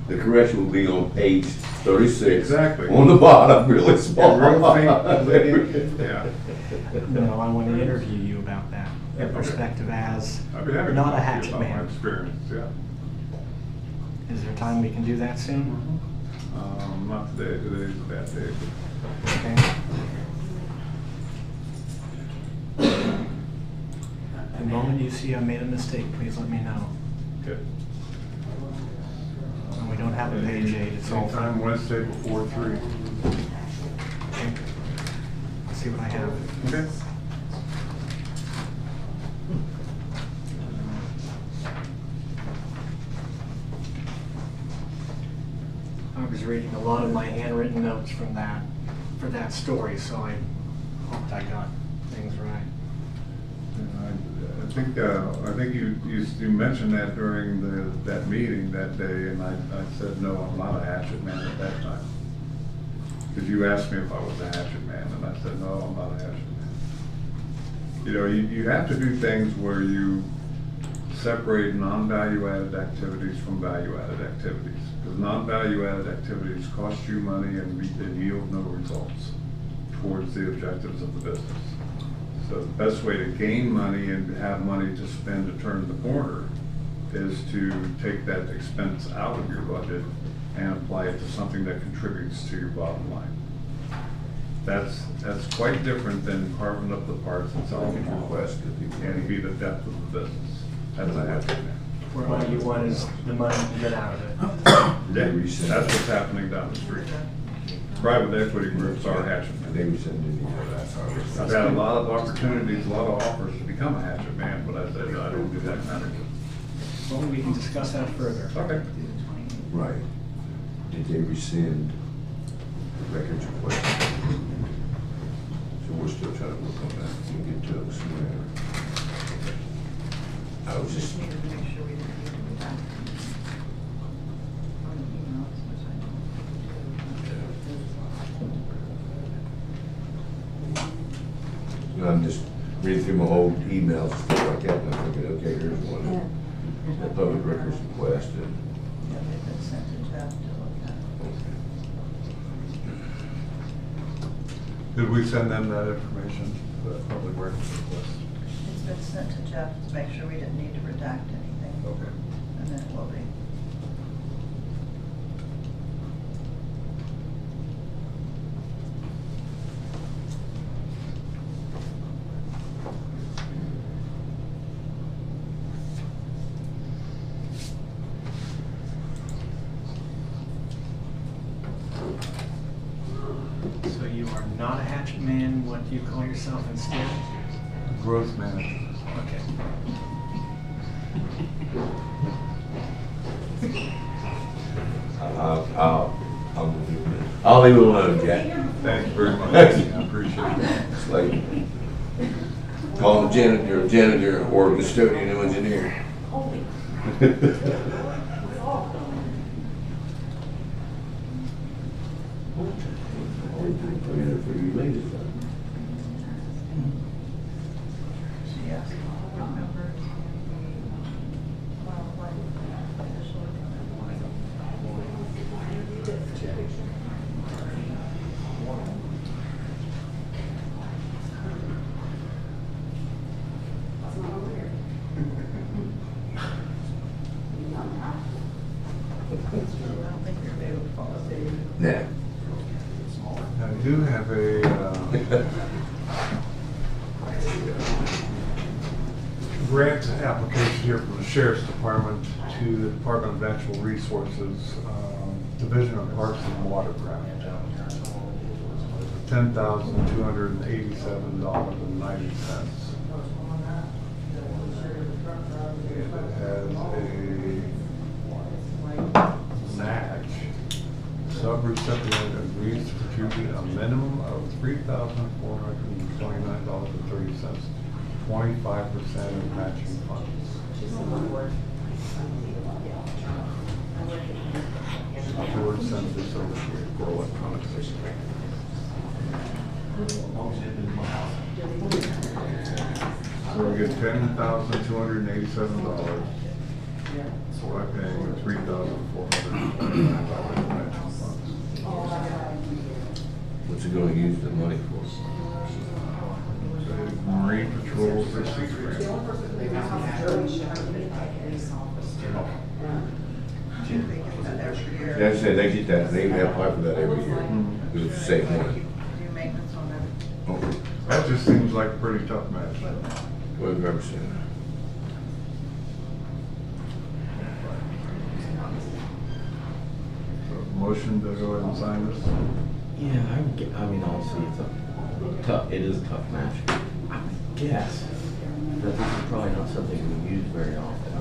The correction will be on page 36. Exactly. On the bottom, really small. Yeah, real faint, yeah. No, I want to interview you about that, your perspective as I'd be happy to not a talk to you hatchet about my man. experience, yeah. Is there time we can do that soon? Not today, today's a bad day. Okay. The moment you see I made a mistake, please let me know. Okay. And we don't have a page 8, it's all. Sometime Wednesday before 3. Okay. Let's see what I have. Okay. I was reading a lot of my handwritten notes from that, for that story, so I hoped I got things right. I think you mentioned that during that meeting that day, and I said, no, I'm not a hatchet man at that time. Because you asked me if I was a hatchet man, and I said, no, I'm not a hatchet man. You know, you have to do things where you separate non-value added activities from value added activities. Because non-value added activities cost you money and yield no results towards the objectives of the business. So the best way to gain money and have money to spend to turn the corner is to take that expense out of your budget and apply it to something that contributes to your bottom line. That's quite different than carving up the parts and selling them all and be the depth of the business. That's a hatchet man. Where all you want is the money to get out of it. That's what's happening down the street. Private equity groups are hatchet men. They rescinded each other, that's all. I've had a lot of opportunities, a lot of offers to become a hatchet man, but I said, I don't do that kind of thing. Well, we can discuss that further. Okay. Right. Did they rescind the records request? So we're still trying to work on that and get to it sooner. I was just, Needed to make sure we didn't need to redact on the emails, which I I'm just reading through my old emails and stuff like that, and I'm thinking, okay, here's one, the public records request, and yeah, they've been sent to Jeff to look at. Did we send them that information, the public records request? It's been sent to Jeff to make sure we didn't need to redact anything, Okay. and then it will be. So you are not a hatchet man, what do you call yourself instead? Growth manager. Okay. I'll leave it alone, Jack. Thank you very much. I appreciate it. It's like, call him janitor, or custodian or engineer. She asked board members, wildlife official. I don't think you're able to follow the. Nah. I do have a grant application here from the Sheriff's Department to the Department of Natural Resources, Division of Parks and Watercraft. $10,287.90. It has a match. Sub-recipient agrees to contribute a minimum of $3,429.30, 25% of matching funds. George sent this over here for electronic signature. So we get $10,287. We're paying $3,429 matching funds. What's he gonna use the money for? Marine Patrol for $6 grand. They get that every year. That's it, they get that, they apply for that every year. It's the same money. Do maintenance on that. Okay. That just seems like a pretty tough match. What have you ever seen? So, motion to go ahead and sign this? Yeah, I mean, honestly, it is a tough match. I would guess that this is probably not something we use very often.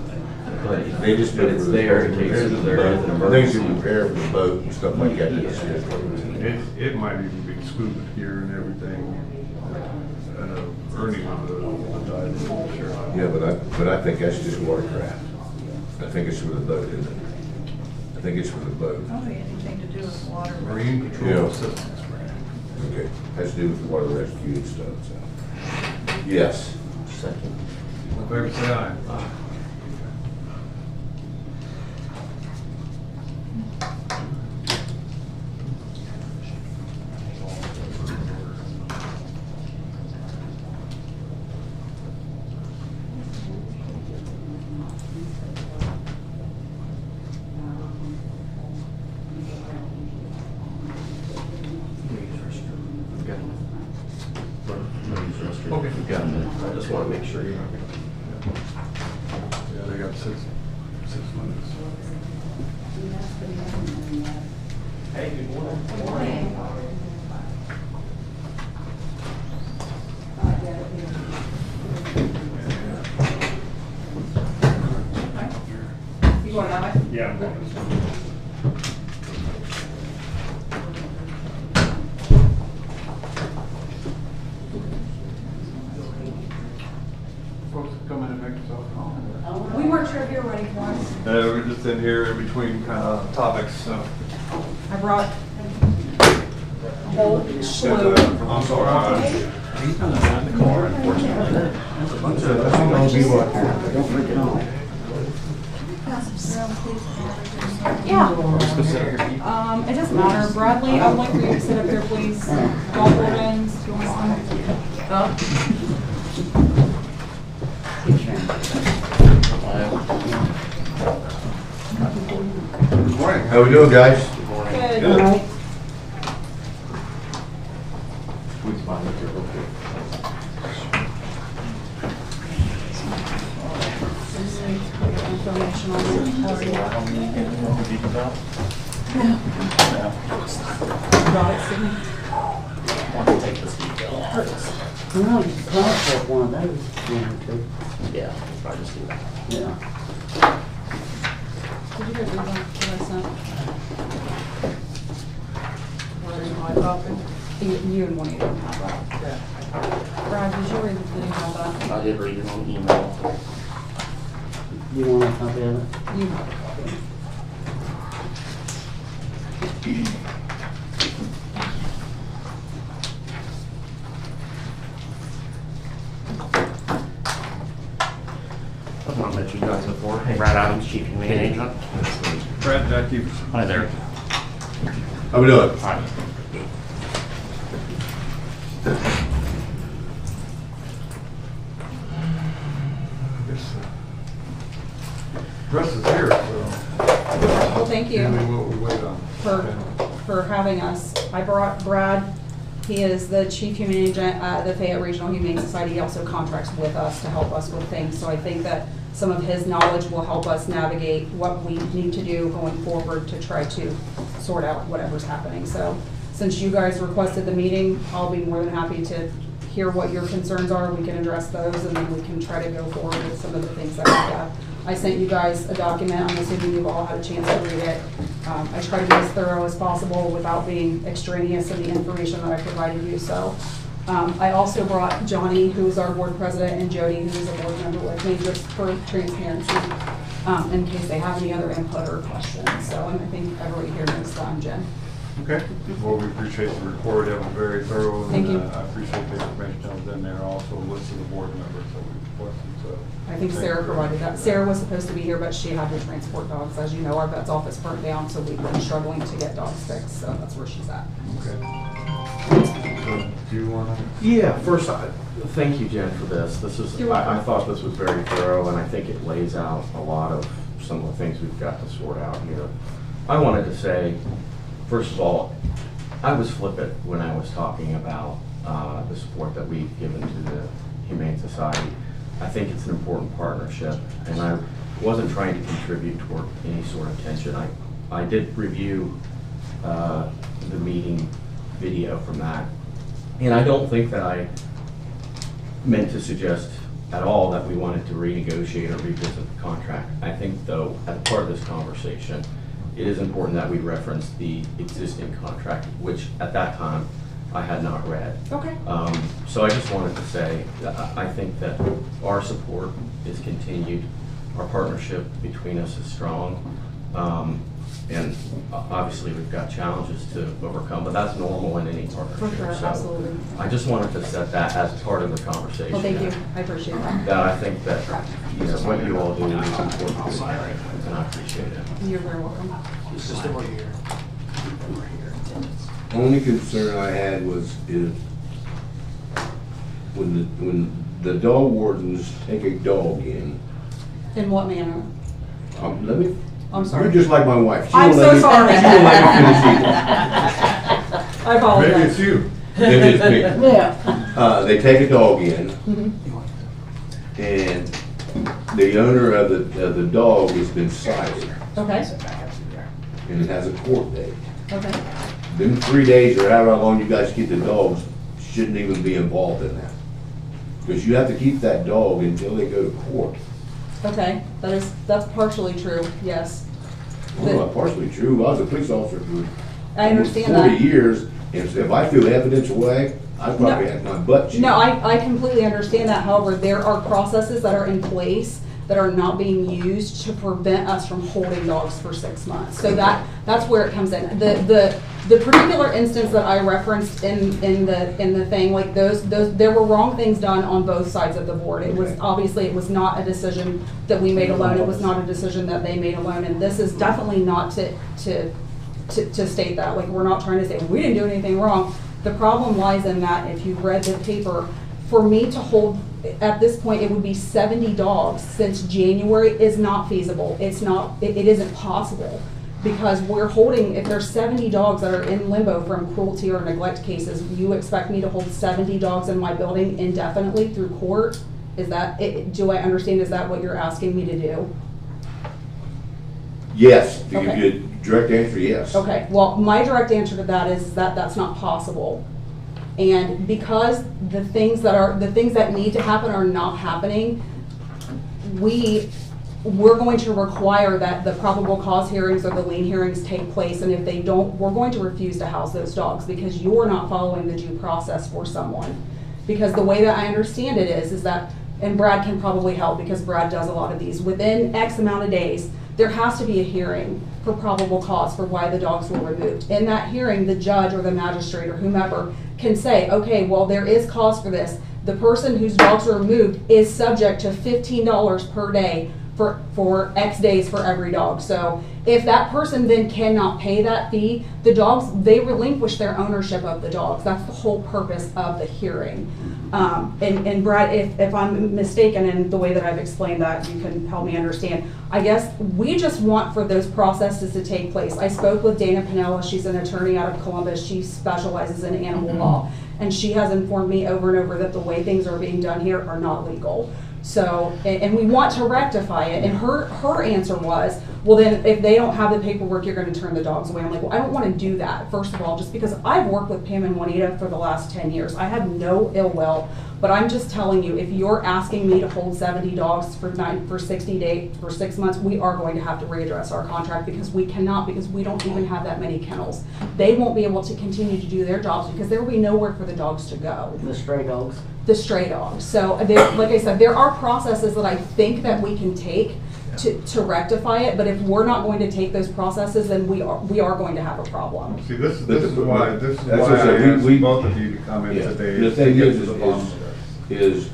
But They just but it's there in case there is an I think emergency. you prepare for the boat and stuff like that. That's it. It might even be scuba gear and everything. Ernie was a diver, sure. Yeah, but I think that's just watercraft. I think it's for the boat, isn't it? I think it's for the boat. Probably anything to do with water. Marine Yeah. Patrol Assistance Grant. Okay, has to do with the water rescue and stuff, so. Yes. Second. All in favor, say aye. Okay. We've got a minute. I just want to make sure you're not going Yeah, they got 6 minutes. Hey, good morning. You going that way? Yeah, I'm going this way. Folks come in and make yourself home. We weren't sure if you were ready for us. We're just in here in between kind of topics, so. I brought a whole slew. I'm sorry. He's not in the car, unfortunately. Yeah. It doesn't matter. Bradley, I would like for you to sit up here, please. Golf Gordons, do you want some? Good morning. How we doing, guys? Good. Squeeze mine up here real quick. Information on it. Got it, Sydney? No, you can take one of those, if you want to. Yeah, I'll probably just do that. Yeah. Did you guys read what I sent? Where is my copy? You and one of you don't have that. Yeah. Brad, did you read the thing about that? I did read it on email. You want a copy of it? You have a copy. I've not met you guys before. Hey, Brad Adams, Chief Human Agent. Brad, Jack Everson. Hi there. How we doing? Hi. Russ is here, so. Well, thank you. Tell me what we wait on. for having us. I brought Brad. He is the Chief Human Agent at the Fayette Regional Humane Society. He also contracts with us to help us with things. So I think that some of his knowledge will help us navigate what we need to do going forward to try to sort out whatever's happening. So since you guys requested the meeting, I'll be more than happy to hear what your concerns are. We can address those and then we can try to go forward with some of the things that we have. I sent you guys a document. I'm assuming you've all had a chance to read it. I try to be as thorough as possible without being extraneous in the information that I provided you. So I also brought Johnny, who is our board president, and Jody, who is a board member with me, just for transparency, in case they have any other input or questions. So and I think everybody here knows that I'm Jen. Okay. Well, we appreciate the report. It was very thorough. And, Thank you. I appreciate the information that was in there. Also, a list of the board members that we requested. So I think thank Sarah you. provided that. Sarah was supposed to be here, but she had to transport dogs. As you know, our vet's office burnt down, so we've been struggling to get dogs fixed, so that's where she's at. Okay. So, do you want to? Yeah, first, thank you, Jen, for this. This is, You're welcome. I thought this was very thorough, and I think it lays out a lot of some of the things we've got to sort out here. I wanted to say, first of all, I was flippant when I was talking about the support that we've given to the Humane Society. I think it's an important partnership, and I wasn't trying to contribute toward any sort of tension. I did review the meeting video from that, and I don't think that I meant to suggest at all that we wanted to renegotiate or revisit the contract. I think, though, as part of this conversation, it is important that we reference the existing contract, which at that time I had not read. Okay. So I just wanted to say that I think that our support is continued. Our partnership between us is strong. And obviously we've got challenges to overcome, but that's normal in any partnership. For sure, So absolutely. I just wanted to set that as part of the conversation. Well, thank you. I appreciate that. That I think that, you know, what you all do is important to me, and I appreciate it. You're very welcome. Only concern I had was is when the dog wardens take a dog in, In what manner? let me, I'm sorry. you're just like my wife. She I'm won't so let me- sorry. She won't let me finish either. I apologize. Maybe it's you. Maybe it's me. Yeah. They take a dog in, Mhm. and the owner of the dog has been cited, Okay, and it has a court date. okay. Them 3 days or however long you guys keep the dogs shouldn't even be involved in that. Because you have to keep that dog until they go to court. Okay, that's partially true, yes. Well, not partially true. I was a police officer for I almost understand 40 that. years, and so if I feel evidence away, I'd probably have my butt chewed. No, I completely understand that. However, there are processes that are in place that are not being used to prevent us from holding dogs for 6 months. So that's where it comes in. The particular instance that I referenced in the thing, like those there were wrong things done on both sides of the board. It was obviously, it was not a decision that we made alone. It was not a decision that they made alone. And this is definitely not to state that. Like, we're not trying to say we didn't do anything wrong. The problem lies in that if you read the paper, for me to hold, at this point, it would be 70 dogs since January is not feasible. It isn't possible. Because we're holding, if there's 70 dogs that are in limbo from cruelty or neglect cases, you expect me to hold 70 dogs in my building indefinitely through court? Is that, do I understand, is that what you're asking me to do? Yes, to give Okay. you a direct answer, yes. Okay, well, my direct answer to that is that that's not possible. And because the things that need to happen are not happening, we're going to require that the probable cause hearings or the lien hearings take place, and if they don't, we're going to refuse to house those dogs because you're not following the due process for someone. Because the way that I understand it is that, and Brad can probably help because Brad does a lot of these, within X amount of days, there has to be a hearing for probable cause for why the dogs were removed. In that hearing, the judge or the magistrate or whomever can say, okay, well, there is cause for this. The person whose dogs were removed is subject to $15 per day for X days for every dog. So if that person then cannot pay that fee, the dogs, they relinquish their ownership of the dogs. That's the whole purpose of the hearing. And Brad, if I'm mistaken in the way that I've explained that, you can help me understand. I guess we just want for those processes to take place. I spoke with Dana Pinella. She's an attorney out of Columbus. She specializes in animal law. And she has informed me over and over that the way things are being done here are not legal. So, and we want to rectify it. And her answer was, well, then if they don't have the paperwork, you're going to turn the dogs away. I'm like, well, I don't want to do that, first of all, just because I've worked with Pam and Juanita for the last 10 years. I have no ill will, but I'm just telling you, if you're asking me to hold 70 dogs for 60 days, for 6 months, we are going to have to readdress our contract because we cannot, because we don't even have that many kennels. They won't be able to continue to do their jobs because there will be nowhere for the dogs to go. The stray dogs. The stray dogs. So like I said, there are processes that I think that we can take to rectify it, but if we're not going to take those processes, then we are going to have a problem. See, this is That's why I what I said, asked we- both of you to come in Yeah. today. The to thing get is, to the bottom of this. is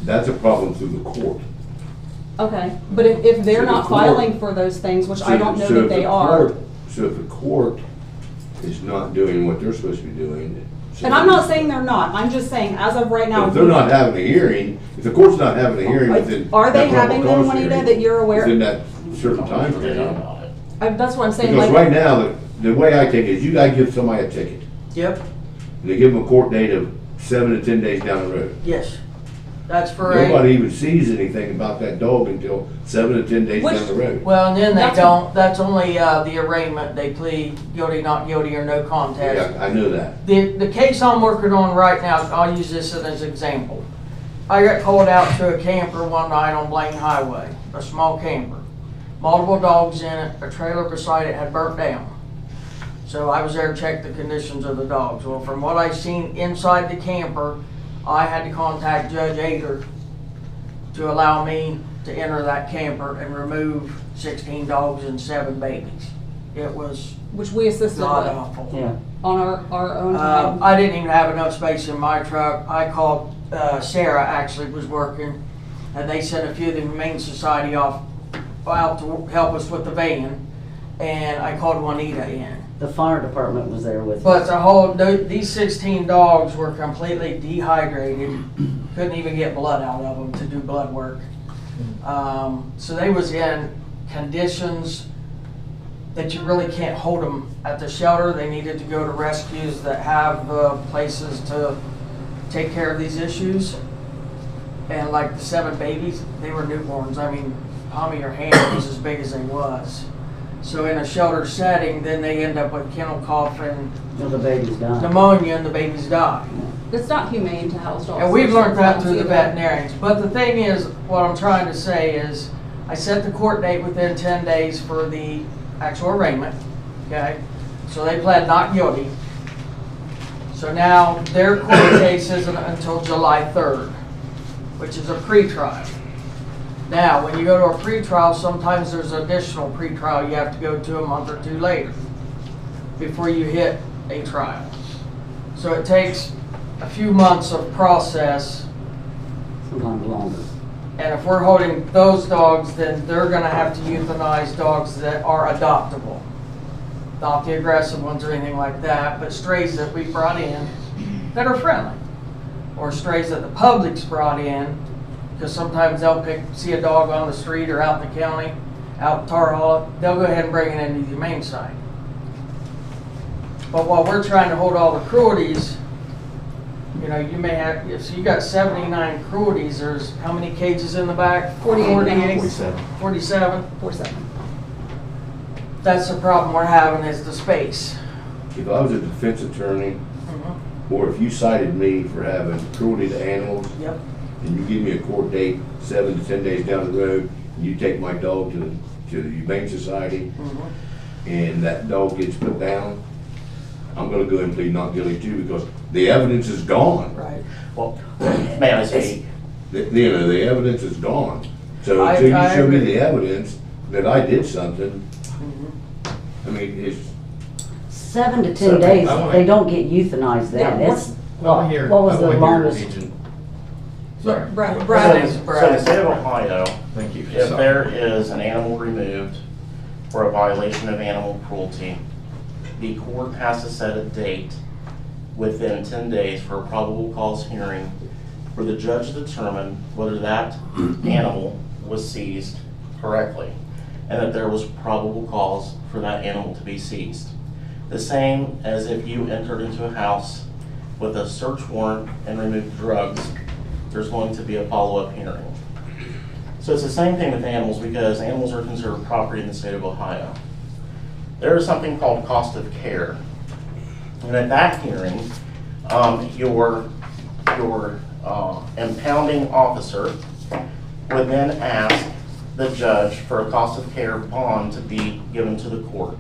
that's a problem through the court. Okay, but if they're So the not court- filing for those things, which I don't know So that if they the are. court- So if the court is not doing what they're supposed to be doing. And I'm not saying they're not, I'm just saying, as of right now. If they're not having a hearing, if the court's not having a hearing within. Are they that probable having them, cause Juanita, hearing, that you're aware? Within that certain time frame. That's what I'm saying, Because like. right now, the way I take it is you gotta give somebody a ticket. Yep, And they give them a court date of 7 to 10 days down the road. yes. That's for a, Nobody even sees anything about that dog until 7 to 10 days Which- down the road. well, and then they That's- don't, that's only, the arraignment, they plead guilty, not guilty, or no contest. Yeah, I know that. The case I'm working on right now, I'll use this as an example. I got called out to a camper one night on Blaine Highway, a small camper. Multiple dogs in it, a trailer beside it had burnt down. So I was there to check the conditions of the dogs. Well, from what I seen inside the camper, I had to contact Judge Ager to allow me to enter that camper and remove 16 dogs and 7 babies. It was Which we assisted with god awful. Yeah. on our own time. I didn't even have enough space in my truck. I called, Sarah actually was working, and they sent a few of the Humane Society out to help us with the van, and I called Juanita in. The fire department was there with But us. these 16 dogs were completely dehydrated, couldn't even get blood out of them to do blood work. So they was in conditions that you really can't hold them at the shelter. They needed to go to rescues that have places to take care of these issues. And like the 7 babies, they were newborns. I mean, palm of your hand was as big as they was. So in a shelter setting, then they end up with kennel cough and Well, the baby's died. pneumonia, and the babies die. It's not humane to house dogs. And we've learned that through the either. veterinarians. But the thing is, what I'm trying to say is, I set the court date within 10 days for the actual arraignment, okay? So they pled not guilty. So now their court case isn't until July 3rd, which is a pretrial. Now, when you go to a pretrial, sometimes there's additional pretrial you have to go to a month or 2 later before you hit a trial. So it takes a few months of process, Sometimes longer. and if we're holding those dogs, then they're gonna have to euthanize dogs that are adoptable. Not the aggressive ones or anything like that, but strays that we brought in that are friendly. Or strays that the public's brought in, because sometimes they'll see a dog on the street or out in the county, out in Tar Hollow, they'll go ahead and bring it into the humane side. But while we're trying to hold all the cruelties, you know, you may have, if you got 79 cruelties, there's how many cages in the back? 48 now. 47? 47. That's the problem we're having, is the space. If I was a defense attorney, or if you cited me for having cruelty to animals, Yep. and you give me a court date 7 to 10 days down the road, and you take my dog to the Humane Society, and that dog gets put down, I'm gonna go ahead and plead not guilty too, because the evidence is gone. Right. Well, may I speak? You know, the evidence is gone. So I until you show me agree. the evidence that I did something, I mean, it's, 7 to 10 So, days, I wanna- they don't get euthanized Yeah, then. It's, Well, here, what was I the wanna hear longest? Agent- Sorry. Brad, So Brad, the state of Ohio, Thank you. if Sorry. there is an animal removed for a violation of animal cruelty, the court has to set a date within 10 days for a probable cause hearing for the judge to determine whether that animal was seized correctly and that there was probable cause for that animal to be seized. The same as if you entered into a house with a search warrant and removed drugs, there's going to be a follow-up hearing. So it's the same thing with animals, because animals are considered property in the state of Ohio. There is something called cost of care. And at that hearing, your impounding officer would then ask the judge for a cost of care bond to be given to the court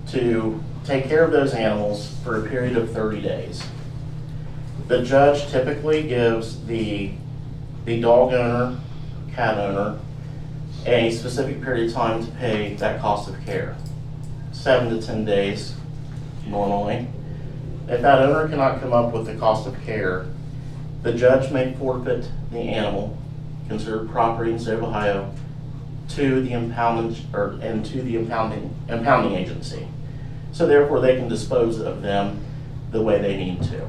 to take care of those animals for a period of 30 days. The judge typically gives the dog owner, cat owner, a specific period of time to pay that cost of care. 7 to 10 days normally. If that owner cannot come up with the cost of care, the judge may forfeit the animal, considered property in the state of Ohio, to the impounding agency. So therefore they can dispose of them the way they need to.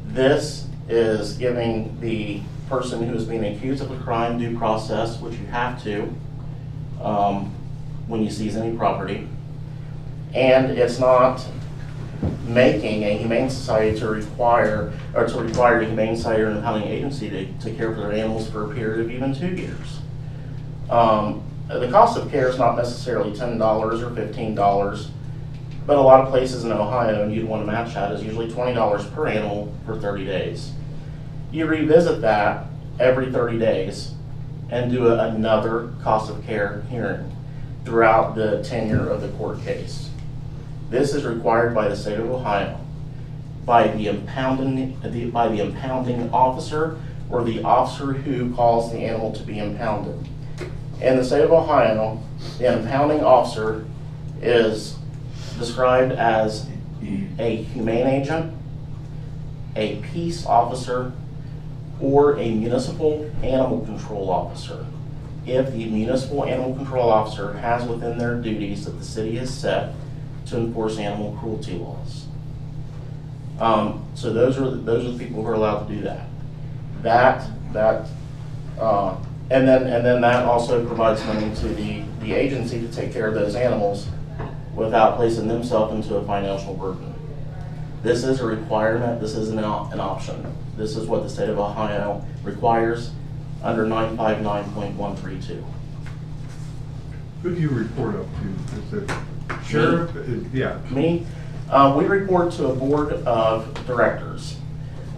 This is giving the person who is being accused of a crime due process, which you have to when you seize any property. And it's not making a humane society to require a humane society or an impounding agency to care for their animals for a period of even 2 years. The cost of care is not necessarily $10 or $15, but a lot of places in Ohio, and you'd want to match that, is usually $20 per animal for 30 days. You revisit that every 30 days and do another cost of care hearing throughout the tenure of the court case. This is required by the state of Ohio, by the impounding officer or the officer who calls the animal to be impounded. In the state of Ohio, the impounding officer is described as a humane agent, a peace officer, or a municipal animal control officer. If the municipal animal control officer has within their duties that the city has set to enforce animal cruelty laws. So those are the people who are allowed to do that. And then that also provides money to the agency to take care of those animals without placing themselves into a financial burden. This is a requirement. This isn't an option. This is what the state of Ohio requires under 959.132. Who do you report up to? Is it sheriff? Yeah. Me? We report to a board of directors.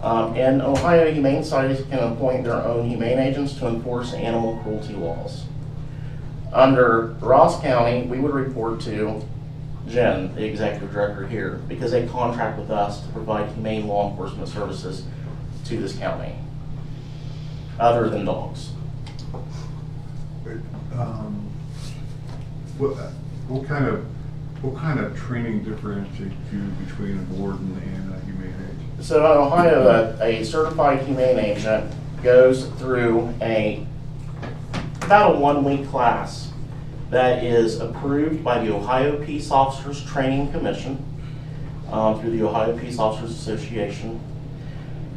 In Ohio, humane societies can appoint their own humane agents to enforce animal cruelty laws. Under Ross County, we would report to Jen, the executive director here, because they contract with us to provide humane law enforcement services to this county, other than dogs. What kind of training differentiates you between a warden and a humane agent? So in Ohio, a certified humane agent goes through about a 1-week class that is approved by the Ohio Peace Officers Training Commission through the Ohio Peace Officers Association.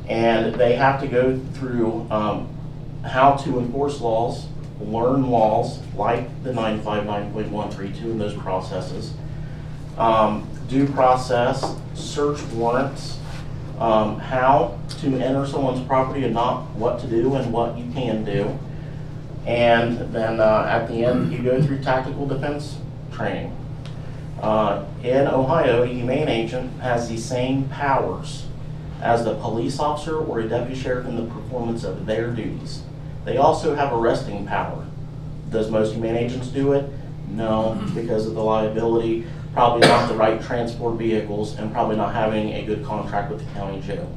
And they have to go through how to enforce laws, learn laws like the 959.132 and those processes, due process, search warrants, how to enter someone's property and not what to do and what you can do. And then at the end, you go through tactical defense training. In Ohio, a humane agent has the same powers as the police officer or a deputy sheriff in the performance of their duties. They also have arresting power. Does most humane agents do it? No, because of the liability, probably not the right transport vehicles, and probably not having a good contract with the county jail.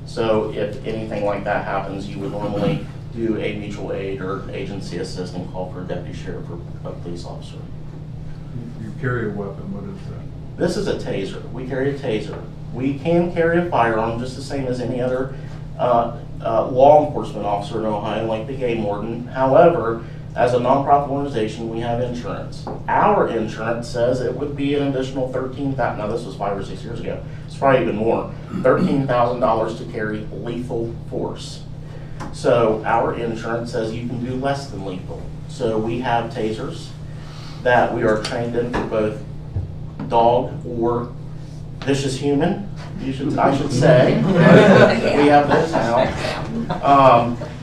So if anything like that happens, you would normally do a mutual aid or agency assist and call for a deputy sheriff or a police officer. You carry a weapon, what is that? This is a taser. We carry a taser. We can carry a firearm just the same as any other law enforcement officer in Ohio, like the game warden. However, as a nonprofit organization, we have insurance. Our insurance says it would be an additional $13,000. Now, this was 5 or 6 years ago. It's probably even more. $13,000 to carry lethal force. So our insurance says you can do less than lethal. So we have tasers that we are trained in for both dog or vicious human, I should say. We have those now.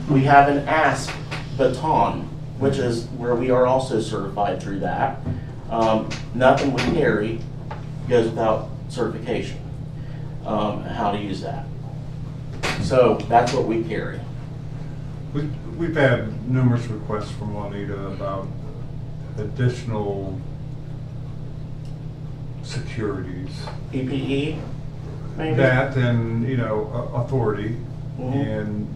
We have an ASP baton, which is where we are also certified through that. Nothing we carry goes without certification, how to use that. So that's what we carry. We've had numerous requests from Juanita about additional securities. PPE, maybe? That and, authority. Mm-hmm. And,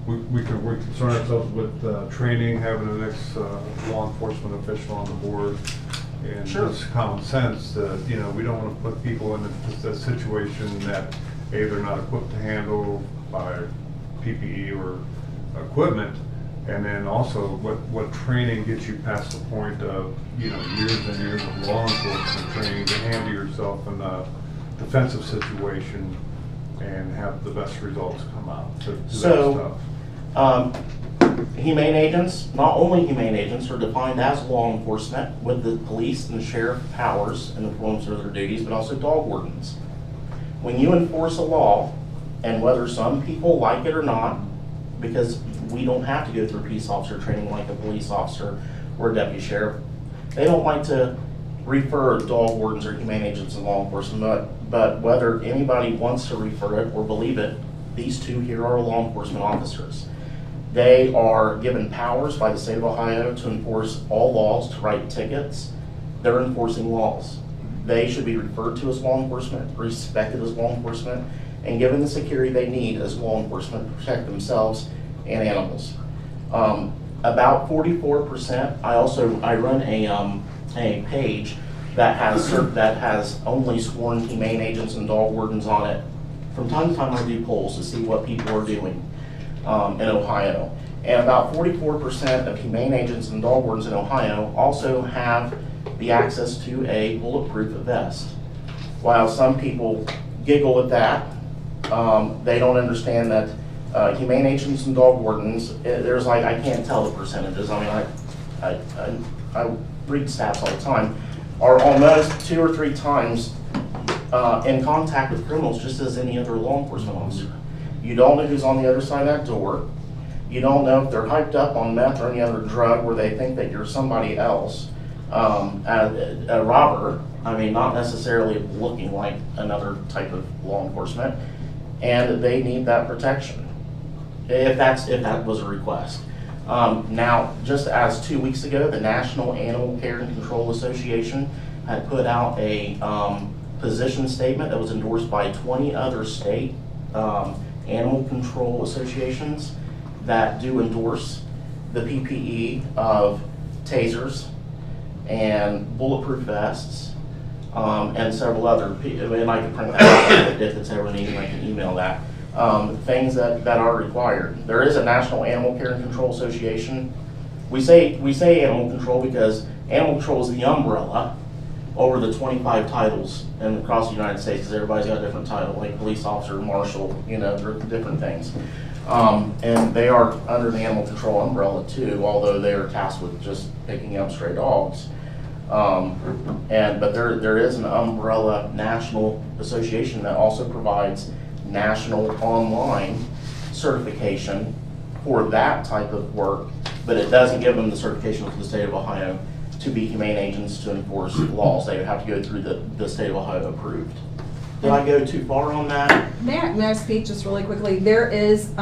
we concern ourselves with training, having the next law enforcement official on the board. And Sure. just common sense that, you know, we don't want to put people in a situation that, A, they're not equipped to handle by PPE or equipment. And then also, what training gets you past the point of, you know, years and years of law enforcement training to handle yourself in a defensive situation and have the best results come out. To do that So, stuff. Humane agents, not only humane agents, are defined as law enforcement with the police and the sheriff powers in the performance of their duties, but also dog wardens. When you enforce a law, and whether some people like it or not, because we don't have to go through peace officer training like a police officer or a deputy sheriff, they don't like to refer dog wardens or humane agents in law enforcement, but whether anybody wants to refer it or believe it, these two here are law enforcement officers. They are given powers by the state of Ohio to enforce all laws, to write tickets. They're enforcing laws. They should be referred to as law enforcement, respected as law enforcement, and given the security they need as law enforcement to protect themselves and animals. About 44%. I run a page that has only sworn humane agents and dog wardens on it. From time to time, I do polls to see what people are doing in Ohio. And about 44% of humane agents and dog wardens in Ohio also have the access to a bulletproof vest. While some people giggle at that, they don't understand that humane agents and dog wardens, there's like, I can't tell the percentages. I mean, I read stats all the time, are almost 2 or 3 times in contact with criminals just as any other law enforcement officer. You don't know who's on the other side of that door. You don't know if they're hyped up on meth or any other drug where they think that you're somebody else. A robber, I mean, not necessarily looking like another type of law enforcement, and they need that protection, if that was a request. Now, just as 2 weeks ago, the National Animal Care and Control Association had put out a position statement that was endorsed by 20 other state animal control associations that do endorse the PPE of tasers and bulletproof vests and several other, and I can print that out if it's ever needed, I can email that. Things that are required. There is a National Animal Care and Control Association. We say animal control because animal control is the umbrella over the 25 titles and across the United States, because everybody's got a different title, like police officer, marshal, you know, different things. And they are under the animal control umbrella too, although they are tasked with just picking up stray dogs. But there is an umbrella national association that also provides national online certification for that type of work, but it doesn't give them the certification for the state of Ohio to be humane agents to enforce laws. They would have to go through the state of Ohio approved. Did I go too far on that? May I speak just really quickly? There is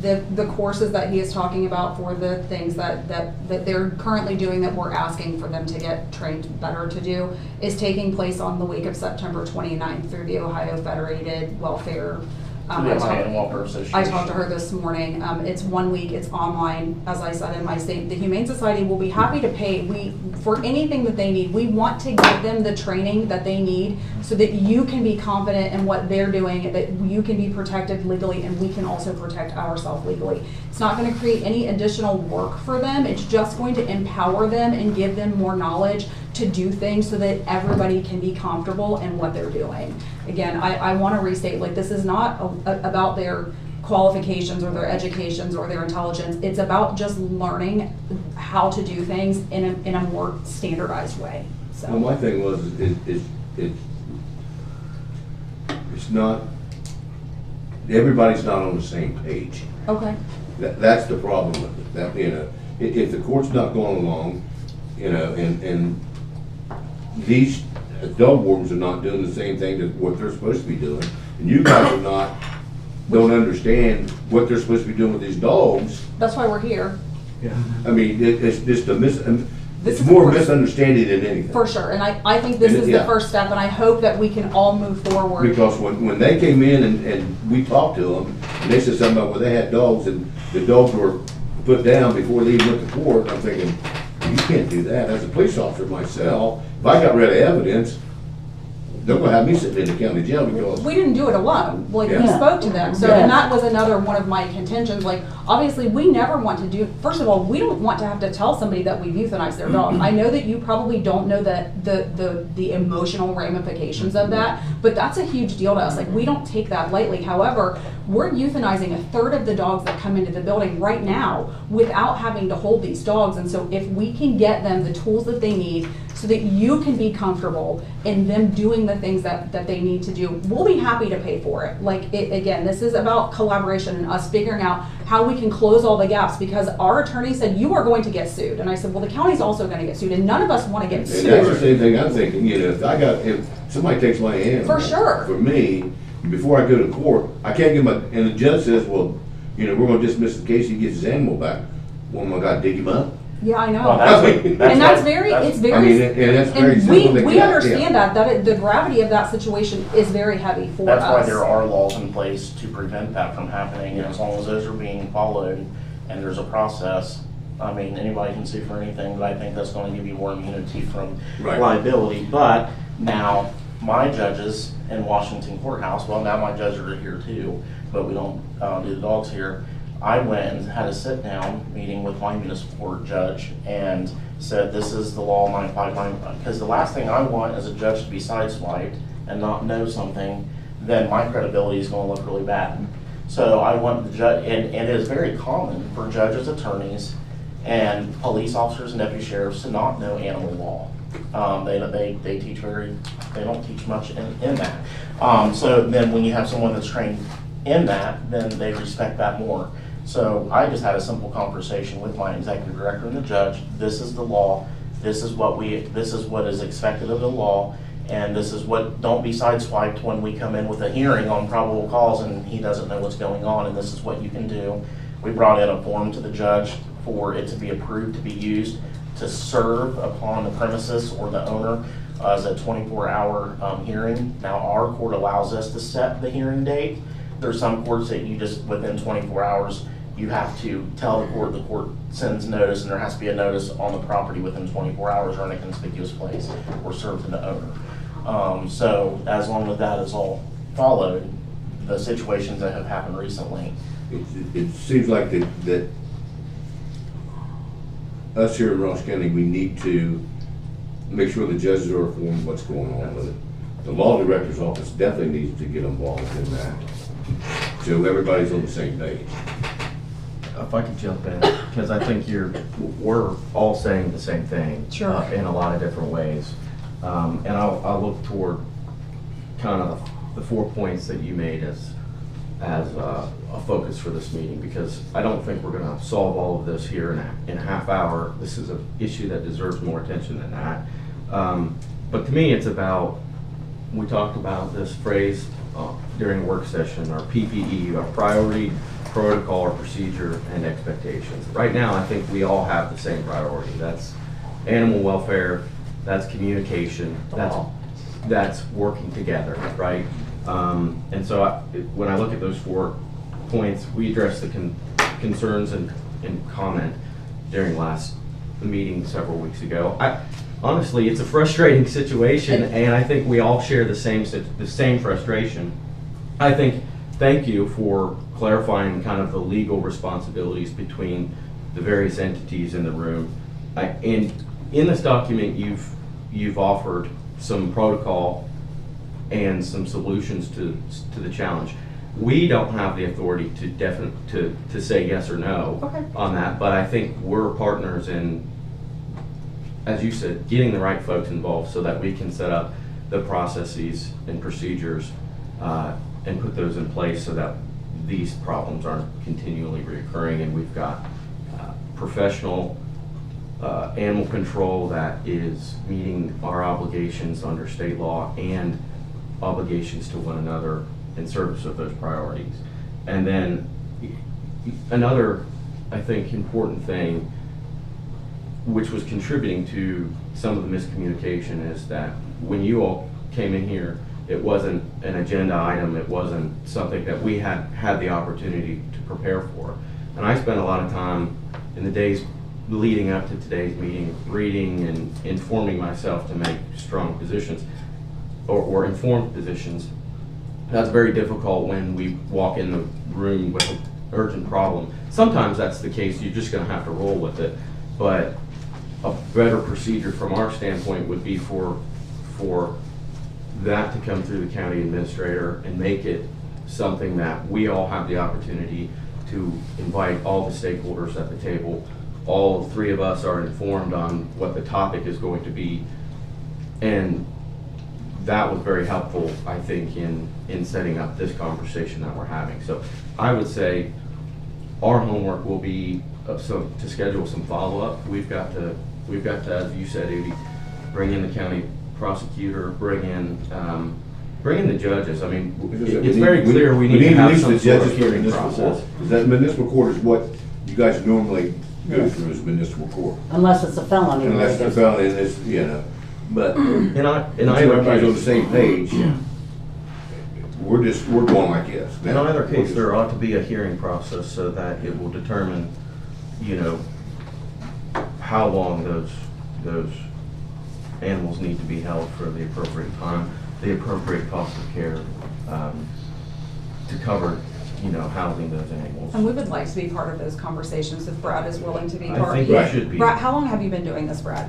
the courses that he is talking about for the things that they're currently doing that we're asking for them to get trained better to do is taking place on the week of September 29th through the Ohio Federated Welfare. The Ohio Animal Welfare Association. I talked to her this morning. It's 1 week, it's online. As I said in my statement, the Humane Society will be happy to pay for anything that they need. We want to give them the training that they need so that you can be confident in what they're doing, that you can be protected legally, and we can also protect ourselves legally. It's not going to create any additional work for them. It's just going to empower them and give them more knowledge to do things so that everybody can be comfortable in what they're doing. Again, I want to restate, like, this is not about their qualifications or their educations or their intelligence. It's about just learning how to do things in a more standardized way. So. Well, my thing was, it's not, everybody's not on the same page. Okay. That's the problem with it. That, you know, if the court's not going along, you know, and these dog wardens are not doing the same thing that what they're supposed to be doing, and you guys don't understand what they're supposed to be doing with these dogs. That's why we're here. Yeah. I mean, it's just a this It's is the more first- misunderstanding than anything. For sure, and I think this And is the yeah. first step, and I hope that we can all move forward. Because when they came in and we talked to them, and they said something about where they had dogs and the dogs were put down before they even went to court, I'm thinking, you can't do that. As a police officer myself, if I got rid of evidence, they're gonna have me sitting in the county jail because. We didn't do it alone, like, we Yeah. spoke to them, so, Yeah. and that was another one of my contentions, like, obviously, we never want to do, first of all, we don't want to have to tell somebody that we've euthanized their dog. I know that you probably don't know the emotional ramifications of that, but that's a huge deal to us, like, we don't take that lightly. However, we're euthanizing a third of the dogs that come into the building right now without having to hold these dogs, and so if we can get them the tools that they need so that you can be comfortable in them doing the things that they need to do, we'll be happy to pay for it. Like, again, this is about collaboration and us figuring out how we can close all the gaps, because our attorney said, you are going to get sued. And I said, well, the county's also gonna get sued, and none of us wanna get And that's the sued. same thing I'm thinking, you know, if somebody takes my animal. For sure. For me, before I go to court, I can't give and the judge says, well, you know, we're gonna dismiss the case, he gets his animal back. Well, my God, dig him up. Yeah, I know. Well, that's what- And that's what- very, that's- it's very. I mean, and that's very and simple to we get, understand yeah. that the gravity of that situation is very heavy for us. That's why there are laws in place to prevent that from happening, and as long as those are being followed and there's a process, I mean, anybody can sue for anything, but I think that's gonna give you more immunity from Right. liability. But now, my judges in Washington courthouse, well, now my judges are here too, but we don't do the dogs here. I went and had a sit-down meeting with my municipal court judge and said, this is the law, because the last thing I want is a judge to be sideswiped and not know something, then my credibility is gonna look really bad. So I want the judge, and it is very common for judges, attorneys, and police officers and deputy sheriffs to not know animal law. They teach they don't teach much in that. So then when you have someone that's trained in that, then they respect that more. So I just had a simple conversation with my executive director and the judge. This is the law. This is what is expected of the law. And this is what, don't be sideswiped when we come in with a hearing on probable cause and he doesn't know what's going on, and this is what you can do. We brought in a form to the judge for it to be approved to be used to serve upon the premises or the owner as a 24-hour hearing. Now, our court allows us to set the hearing date. There's some courts that you just, within 24 hours, you have to tell the court sends notice, and there has to be a notice on the property within 24 hours or in a conspicuous place or served to the owner. So as long as that is all followed, the situations that have happened recently. It seems like that us here in Ross County, we need to make sure the judges are informed what's going on with it. The law director's office definitely needs to get involved in that, so everybody's on the same page. If I could jump in, because I think we're all saying the same thing. Sure. In a lot of different ways. And I'll look toward kind of the 4 points that you made as a focus for this meeting, because I don't think we're gonna solve all of this here in a half hour. This is an issue that deserves more attention than that. But to me, it's about, we talked about this phrase during a work session, our PPE, our priority, protocol, or procedure, and expectations. Right now, I think we all have the same priority. That's animal welfare, that's communication, that's working together, right? And so when I look at those 4 points, we addressed the concerns and comment during last meeting several weeks ago. Honestly, it's a frustrating situation, and I think we all share the same frustration. I think, thank you for clarifying kind of the legal responsibilities between the various entities in the room. And in this document, you've offered some protocol and some solutions to the challenge. We don't have the authority to say yes or no on that, but I think we're partners in, as you said, getting the right folks involved so that we can set up the processes and procedures and put those in place so that these problems aren't continually reoccurring, and we've got professional animal control that is meeting our obligations under state law and obligations to one another in service of those priorities. And then another, I think, important thing, which was contributing to some of the miscommunication, is that when you all came in here, it wasn't an agenda item, it wasn't something that we had the opportunity to prepare for. And I spent a lot of time in the days leading up to today's meeting, reading and informing myself to make strong positions or informed positions. That's very difficult when we walk in the room with an urgent problem. Sometimes that's the case, you're just gonna have to roll with it. But a better procedure from our standpoint would be for that to come through the county administrator and make it something that we all have the opportunity to invite all the stakeholders at the table. All three of us are informed on what the topic is going to be. And that was very helpful, I think, in setting up this conversation that we're having. So I would say our homework will be to schedule some follow-up. We've got to, as you said, Udi, bring in the county prosecutor, bring in the judges. I mean, it's very clear we need to have some sort of hearing process. Is that municipal court is what you guys normally go through is municipal court? Unless it's a felony. Unless the felony is, you know, but And everybody's on the same page. We're going like this. In either case, there ought to be a hearing process so that it will determine, you know, how long those animals need to be held for the appropriate time, the appropriate cost of care, to cover, you know, housing those animals. And we would like to be part of those conversations if Brad is willing to be I part. think we should be. Brad, how long have you been doing this, Brad?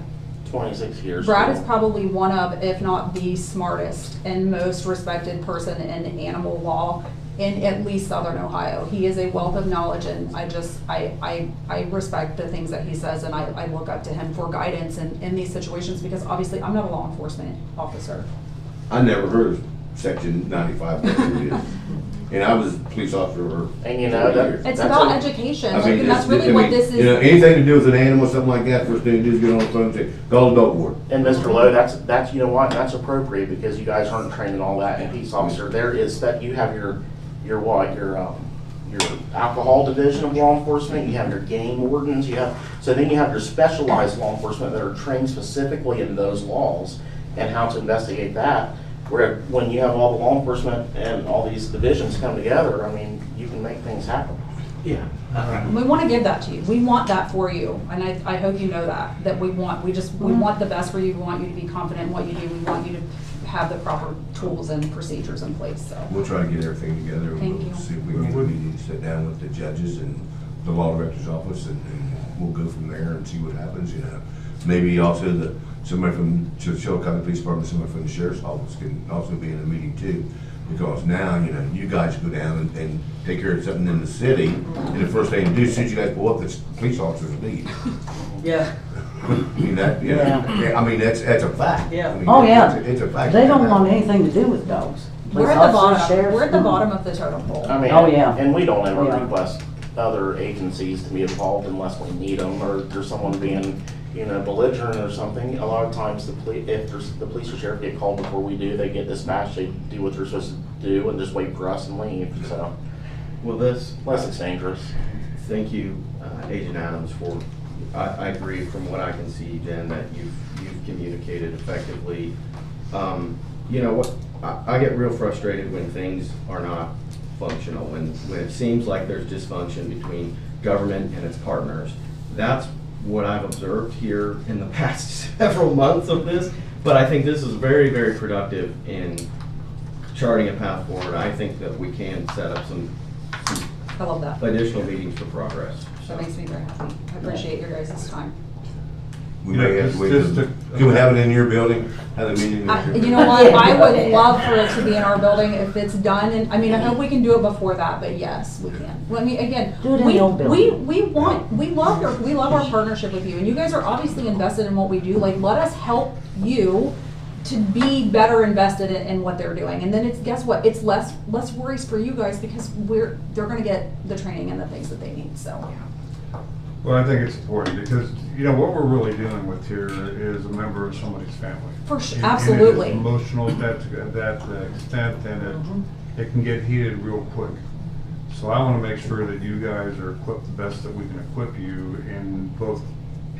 26 years. Brad is probably one of, if not the smartest and most respected person in animal law in at least Southern Ohio. He is a wealth of knowledge, and I respect the things that he says, and I look up to him for guidance in these situations, because obviously I'm not a law enforcement officer. I never heard of Section 95. And I was a police officer for And you know, years. It's about education, I mean, and that's really I what mean, this is. You know, anything to do with an animal, something like that, first thing to do is get on the phone and say, call the dog board. And Mr. Lowe, that's you know what, that's appropriate because you guys aren't trained in all that. And peace officer, there is that you have your alcohol division of law enforcement, you have your game wardens, so then you have your specialized law enforcement that are trained specifically in those laws and how to investigate that. Where when you have all the law enforcement and all these divisions come together, I mean, you can make things happen. Yeah. We want to give that to you. We want that for you, and I hope you know that we want the best for you. We want you to be confident in what you do. We want you to have the proper tools and procedures in place, so. We'll try to get everything together. Thank We'll you. see if we can get a meeting, sit down with the judges and the law director's office, and we'll go from there and see what happens, you know. Maybe also somebody from Chillicothe County Police Department, somebody from the sheriff's office can also be in the meeting too. Because now, you know, you guys go down and take care of something in the city, and the first thing you do, as soon as you guys pull up, the police officers leave. Yeah. I mean, that, you know, Yeah. I mean, that's a fact. Yeah. I mean, Oh, yeah. It's a fact. They don't want anything to do with dogs. We're at the bottom. We're at the bottom of the totem pole. I mean, Oh, yeah. and we don't ever Oh, yeah. request other agencies to be involved unless we need them, or there's someone being, you know, belligerent or something. A lot of times if the police or sheriff get called before we do, they get dispatched, they do what they're supposed to do and just wait for us and leave, so. Well, this, Less it's dangerous. thank you, Agent Adams, for, I agree from what I can see, Jen, that you've communicated effectively. You know what, I get real frustrated when things are not functional, when it seems like there's dysfunction between government and its partners. That's what I've observed here in the past several months of this, but I think this is very, very productive in charting a path forward. I think that we can set up some I love that. additional meetings for progress. That makes me very happy. I appreciate your guys' time. We may have to wait. Just Can we have it in your building? Have a meeting in your You know what, I would love for it to be in our building if it's done, and, I mean, I hope we can do it before that, but yes, we can. Well, I mean, again, Do it in the old building. we love our partnership with you, and you guys are obviously invested in what we do, like, let us help you to be better invested in what they're doing, and then it's, guess what, it's less worries for you guys, because they're gonna get the training and the things that they need, so. Well, I think it's important because, you know, what we're really dealing with here is a member of somebody's family. For sure, And absolutely. it is emotional to that extent, and it can get heated real quick. So I want to make sure that you guys are equipped the best that we can equip you in both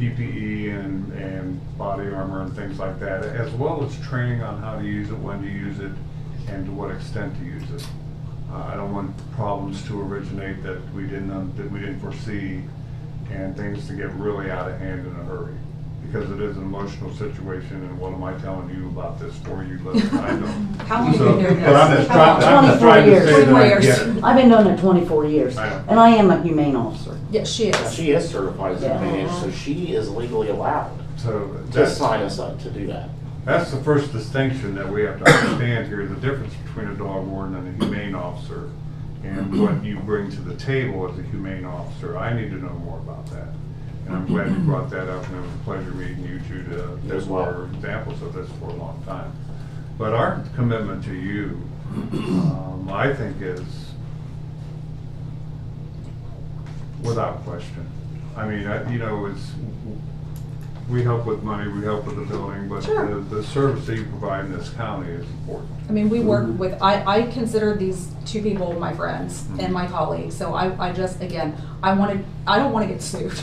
PPE and body armor and things like that, as well as training on how to use it, when to use it, and to what extent to use it. I don't want problems to originate that we didn't foresee, and things to get really out of hand in a hurry. Because it is an emotional situation, and what am I telling you about this for you, Liz? I know. How long have you been doing this? But I'm just How long? trying to 24 say years. that, 24 years. yeah. I've been doing it 24 years, I know. and I am a humane officer. Yes, she is. She is certified as a Yeah. manager, so she is legally allowed So to that's, sign us up to do that. that's the first distinction that we have to understand here, the difference between a dog warden and a humane officer, and what you bring to the table as a humane officer. I need to know more about that. And I'm glad you brought that up, and it was a pleasure meeting you two that were examples of this for a long time. But our commitment to you, I think is without question. I mean, you know, we help with money, we help with the building, but Sure. the service that you provide in this county is important. I mean, we work with, I consider these two people my friends and my colleagues, so I just, again, I don't wanna get sued.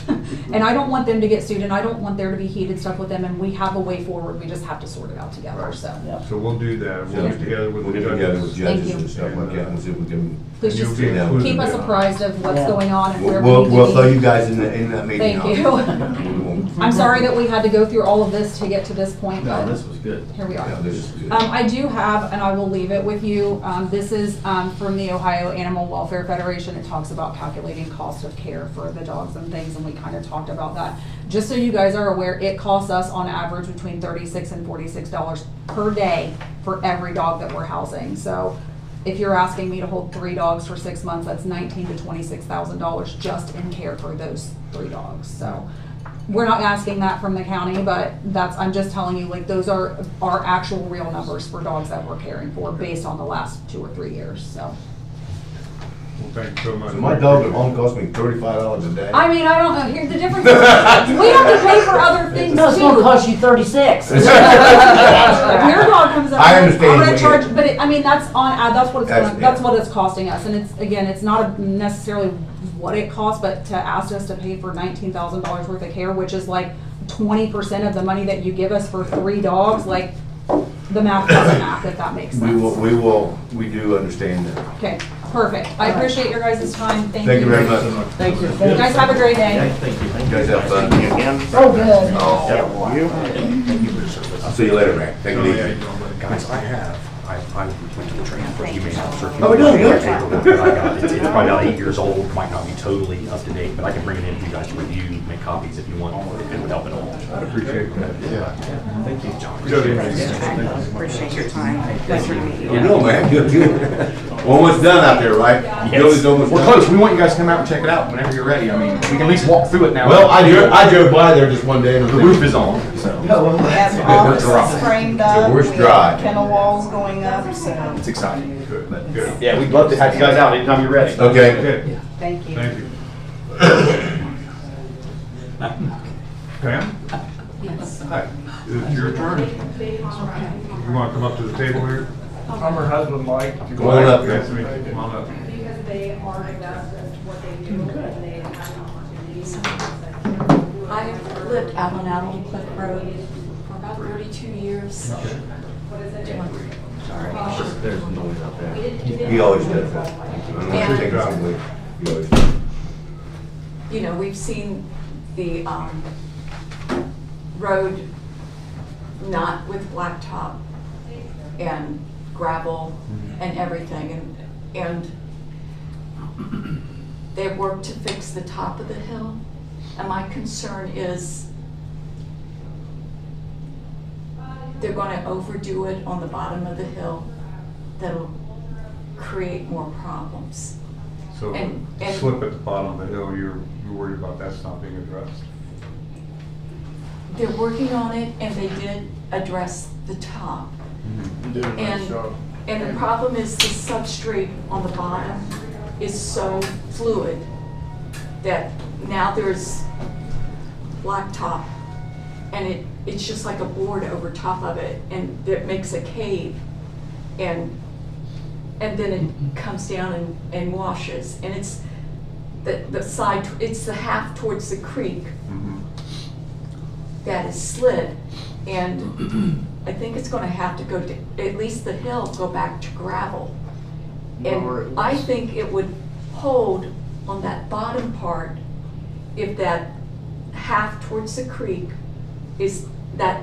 And I don't want them to get sued, and I don't want there to be heated stuff with them, and we have a way forward, we just have to sort it out together, Right. so. So we'll do that, we'll get together with We'll the get together with judges. Thank judges you. and stuff like that, and see if we can. Please And you'll just be included keep us in it. apprised of what's Yeah. going on and where we We'll, need to be. we'll throw you guys in that meeting. Thank you. I'm sorry that we had to go through all of this to get to this point, No, but this was good. here we are. Yeah, this is good. I do have, and I will leave it with you, this is from the Ohio Animal Welfare Federation. It talks about calculating cost of care for the dogs and things, and we kind of talked about that. Just so you guys are aware, it costs us on average between $36 and $46 per day for every dog that we're housing. So if you're asking me to hold 3 dogs for 6 months, that's $19,000 to $26,000 just in care for those 3 dogs. So we're not asking that from the county, but I'm just telling you, like, those are our actual real numbers for dogs that we're caring for based on the last 2 or 3 years, so. Well, thank you so much. So my dog at home costs me $35 a day. I mean, I don't know, here's the difference. We have to pay for other things too. No, it's gonna cost you 36. If your dog comes up, I I'm understand gonna what charge, you- but I mean, that's what it's That's- gonna, that's yeah. what it's costing us, and it's not necessarily what it costs, but to ask us to pay for $19,000 worth of care, which is like 20% of the money that you give us for 3 dogs, like, the math doesn't math, if that makes sense. We do understand that. Okay, perfect. I appreciate your guys' time. Thank you. Thank you very much. Thank you. You guys have a great day. Thank you. You guys have fun. Oh, good. I'll see you later, man. Take it easy. Guys, I went to the training for humane officer. Oh, we're doing good. It's probably about 8 years old, might not be totally up to date, but I can bring it in for you guys to review, make copies if you want, if it would help at all. I appreciate that. Yeah. Thank you, John. Appreciate your time. Pleasure to meet you. You know, man, good. Almost done out there, right? Building's almost We're done. close. We want you guys to come out and check it out whenever you're ready. I mean, we can at least walk through it now. Well, I drove by there just one day and The roof is on, so We have offices framed up, worst we dry. have kennel walls going up, so, it's exciting. Good, good. Yeah, we'd love to have you guys out anytime you're ready. Okay. Okay, thank you. thank you. Pam? Yes. Hi, it's your turn. You want to come up to the table here? I'm her husband, Mike. Come on up. Nice to meet you. Come on up. Because they are the best at what they do, and they have an opportunity. I've lived out on Allen Cliff Road for about 32 years. Sorry. There's noise out there. He always does that. I don't know if you take it away. He always does. You know, we've seen the road not with blacktop and gravel and everything, and they've worked to fix the top of the hill, and my concern is they're going to overdo it on the bottom of the hill. That'll create more problems. So And- slip at the bottom of the hill, you're worried about that's not being addressed? They're working on it, and they did address the top. And the problem is the substrate on the bottom is so fluid that now there's blacktop, and it's just like a board over top of it, and it makes a cave, and then it comes down and washes, and it's the side, it's the half towards the creek. that is slid. And I think it's gonna have to go to, at least the hill, go back to gravel. Lower it And I was. think it would hold on that bottom part if that half towards the creek is, that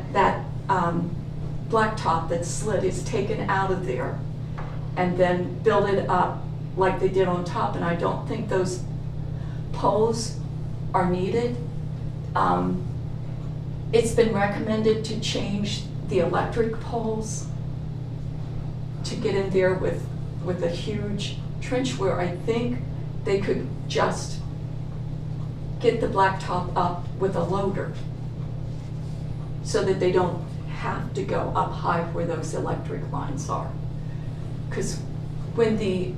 blacktop that's slid is taken out of there and then build it up like they did on top. And I don't think those poles are needed. It's been recommended to change the electric poles to get in there with a huge trench where I think they could just get the blacktop up with a loader so that they don't have to go up high where those electric lines are. Because when the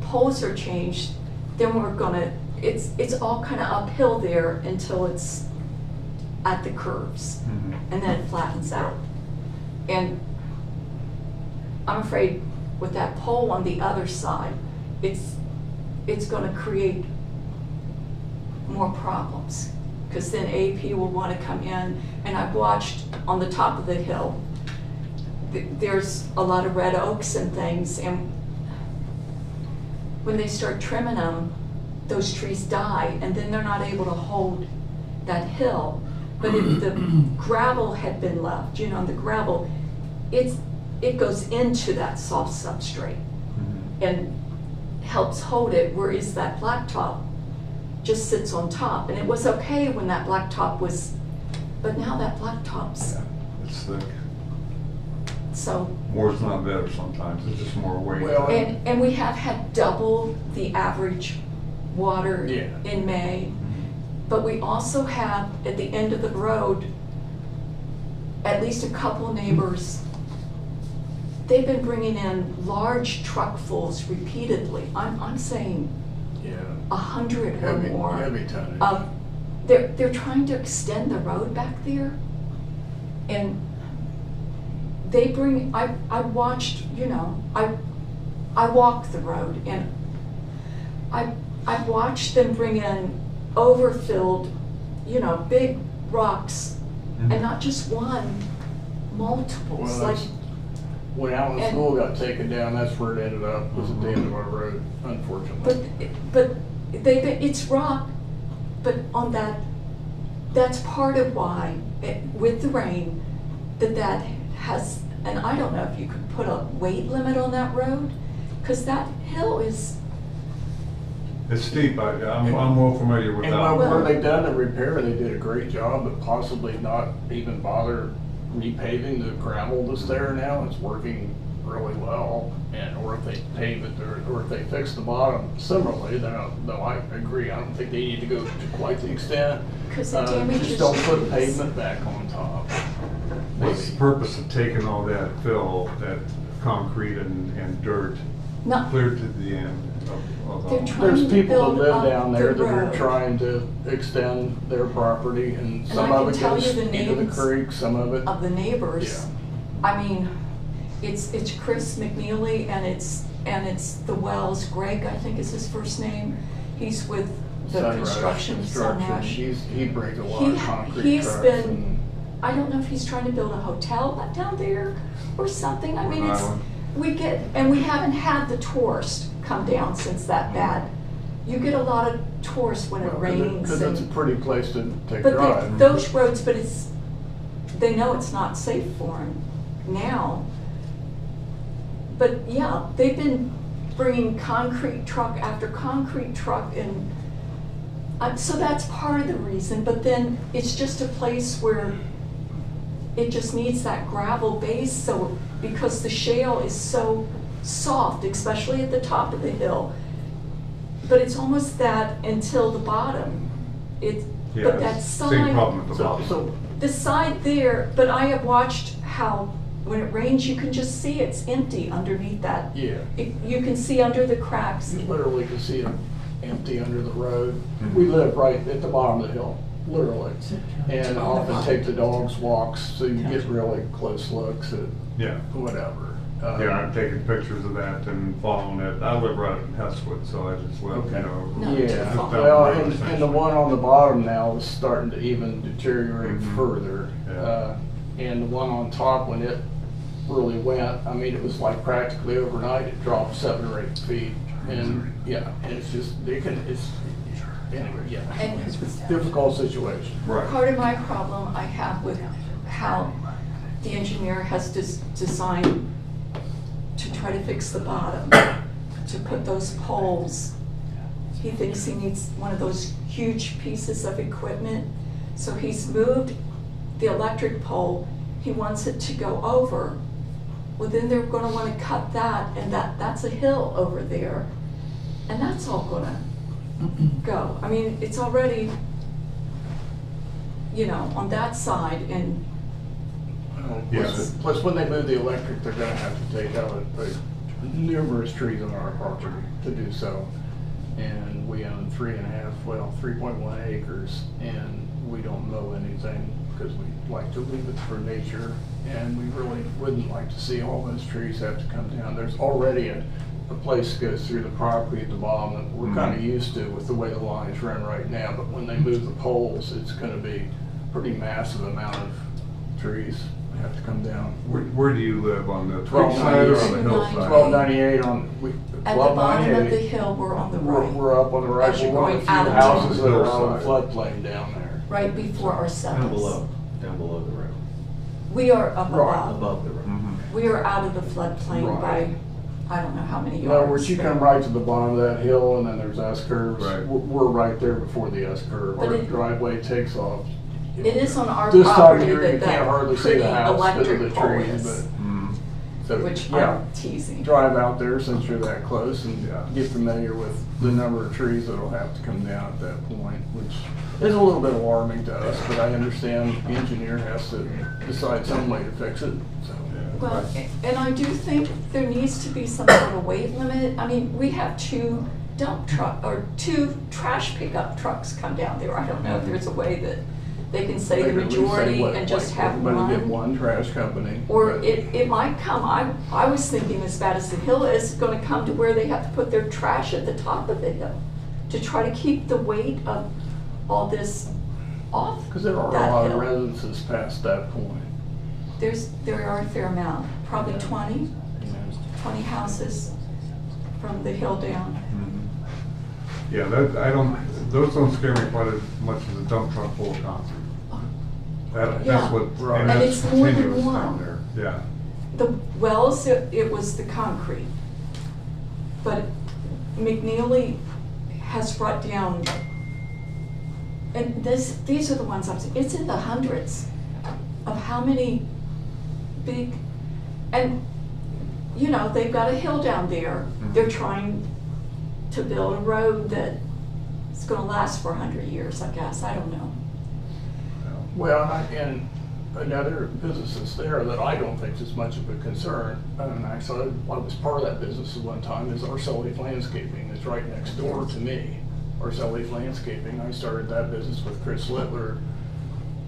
poles are changed, then we're gonna, it's all kind of uphill there until it's at the curves, and then it flattens out. And I'm afraid with that pole on the other side, it's gonna create more problems, because then AP will want to come in, and I've watched on the top of the hill, there's a lot of red oaks and things, and when they start trimming them, those trees die, and then they're not able to hold that hill. But if the gravel had been left, you know, the gravel, it goes into that soft substrate and helps hold it, whereas that blacktop just sits on top. And it was okay when that blacktop was, but now that blacktop's, It's thick. so. More's not better sometimes, it's just more weight. Well, And we have had double the average water Yeah. in May. But we also have, at the end of the road, at least a couple neighbors, they've been bringing in large truckfuls repeatedly. I'm saying yeah. 100 or more. Heavy tonnage. They're trying to extend the road back there. And they bring, I watched, you know, I walk the road, and I watched them bring in overfilled, you know, big rocks, and not just one, multiples, Well, like. that's, when Allen and- School got taken down, that's where it ended up, was at the end of our road, unfortunately. But it's rock, but on that's part of why, with the rain, that has, and I don't know if you could put a weight limit on that road, because that hill is, It's steep, I'm well familiar with And that. where they done the repair, they did a great job, but possibly not even bother repaving the gravel that's there now. It's working really well, and or if they pave it, or if they fix the bottom similarly, then I agree. I don't think they need to go to quite the extent. because it damages. Just don't put trees. pavement back on top. What's the purpose of taking all that fill, that concrete and dirt, Not- clear to the end of They're trying There's to people that build live up down there the that are road. trying to extend their property, and some I of can it tell goes you the into the names creek, some of it. Of the neighbors. I mean, it's Chris McNeely, and it's the Wells, Greg, I think is his first name. He's with the Sunrush construction, Sunrush. He brings a lot of concrete He's trucks. been, I don't know if he's trying to build a hotel down there or something. I mean, Rhode it's, Island. we get, and we haven't had the tourists come down since that bad. You get a lot of tourists when it rains. Because it's a and- pretty place to take a But drive. those roads, but they know it's not safe for them now. But yeah, they've been bringing concrete truck after concrete truck, and so that's part of the reason. But then it's just a place where it just needs that gravel base, so, because the shale is so soft, especially at the top of the hill. But it's almost that until the bottom. But that side. Same problem at the bottom. So The side there, but I have watched how, when it rains, you can just see it's empty underneath that. yeah, You can see under the cracks. you literally can see them empty under the road. We live right at the bottom of the hill, literally. And often take the dogs walks, so you get really close looks at Yeah. whatever. Yeah, I've taken pictures of that and following it. I live right in Hestwood, so I just live, Okay. you know. No, Yeah, just down the well, road, and the essentially. one on the bottom now is starting to even deteriorate further. Yeah. And the one on top, when it really went, I mean, it was like practically overnight, it dropped 7 or 8 feet. And, yeah, and it's just, anyway, yeah, And- it's a difficult situation. Right. Part of my problem I have with how the engineer has designed to try to fix the bottom, to put those poles. He thinks he needs one of those huge pieces of equipment. So he's moved the electric pole, he wants it to go over. Well, then they're gonna wanna cut that, and that's a hill over there. And that's all gonna go. I mean, it's already, you know, on that side, and Yes. Plus, when they move the electric, they're gonna have to take out numerous trees on our property to do so. And we own 3.1 acres, and we don't mow anything because we like to leave it for nature. And we really wouldn't like to see all those trees have to come down. There's already a place that goes through the property at the bottom that we're kind of used to with the way the lines run right now. But when they move the poles, it's gonna be a pretty massive amount of trees have to come down. Where do you live, on the tree side or on the hillside? 1298 at the bottom of the hill, we're on the right. We're up on the right. As you're We're one of going the out few of town. houses that are on the floodplain down there. Right before our Down settles. below the road. We are up Right. above. The road. We are out of the floodplain by, Right. I don't know how many In other yards. words, you come right to the bottom of that hill and then there's S-curves. Right. We're right there before the S-curve. But Our it- driveway takes off. It is on our This time of property year, you that can't hardly that see pretty the house because of electric the pole trees, is, So, which yeah, I'm teasing. drive out there since you're that close and Yeah. get familiar with the number of trees that'll have to come down at that point, which is a little bit alarming to us, but I understand the engineer has to decide some way to fix it, so. Well, and I do think there needs to be some sort of weight limit. I mean, we have 2 trash pickup trucks come down there. I don't know if there's a way that they can say the They could at least say, majority what, and just like, have everybody get one. one trash company. Or it might come, I was thinking as bad as the hill is, gonna come to where they have to put their trash at the top of the hill to try to keep the weight of all this off Because there are a that lot of hill. residences past that point. There are a fair amount, probably 20 houses from the hill down. Yeah, those don't scare me quite as much as a dump truck full of concrete. That's Yeah. what, Right. and And that's it's more than continuous one. down there, yeah. The wells, it was the concrete. But McNeely has brought down, and these are the ones I'm saying, it's in the hundreds of how many big, and, you know, they've got a hill down there. They're trying to build a road that is gonna last for 100 years, I guess, I don't know. Well, and another business that's there that I don't think is much of a concern, and actually I was part of that business at one time, is Arcellite Landscaping. It's right next door to me. Arcellite Landscaping, I started that business with Chris Littler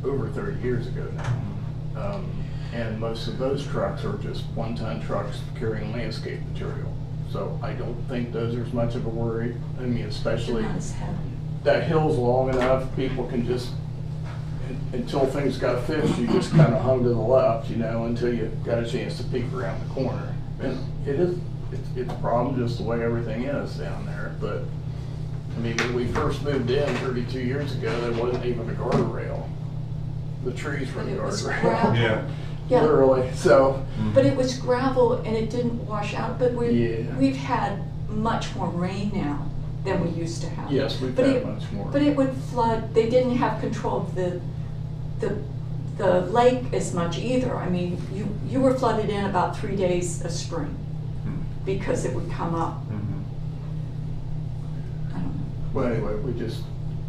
over 30 years ago now. And most of those trucks are just 1-ton trucks carrying landscape material. So I don't think those are as much of a worry. I mean, especially Not as heavy. that hill's long enough, people can just, until things got fixed, you just kind of hung to the left, you know, until you got a chance to peek around the corner. And it's a problem just the way everything is down there, but, I mean, when we first moved in 32 years ago, there wasn't even a guardrail. The trees were the It was guardrail. gravel. Yeah. Yeah. Literally, so, But it was gravel and it didn't wash out, but Yeah. we've had much more rain now than we used to have. yes, we've But had it- much more. But it would flood, they didn't have control of the lake as much either. I mean, you were flooded in about 3 days of spring because it would come up. I don't know. Well, anyway,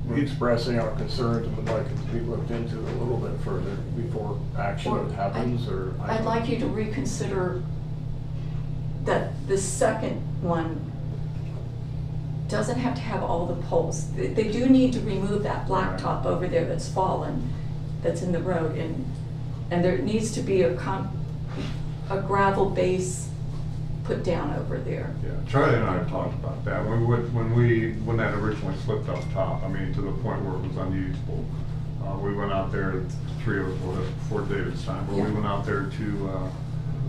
we're expressing our concerns and would like it to be looked into a little bit further before action Or happens, or. I I'd don't- like you to reconsider that the second one doesn't have to have all the poles. They do need to remove that blacktop over there that's fallen, that's in the road, and there needs to be a gravel base put down over there. Yeah, Charlie and I have talked about that. When that originally slipped up top, I mean, to the point where it was unusable, we went out there, 3 of us were before David's time, but we Yeah. went out there to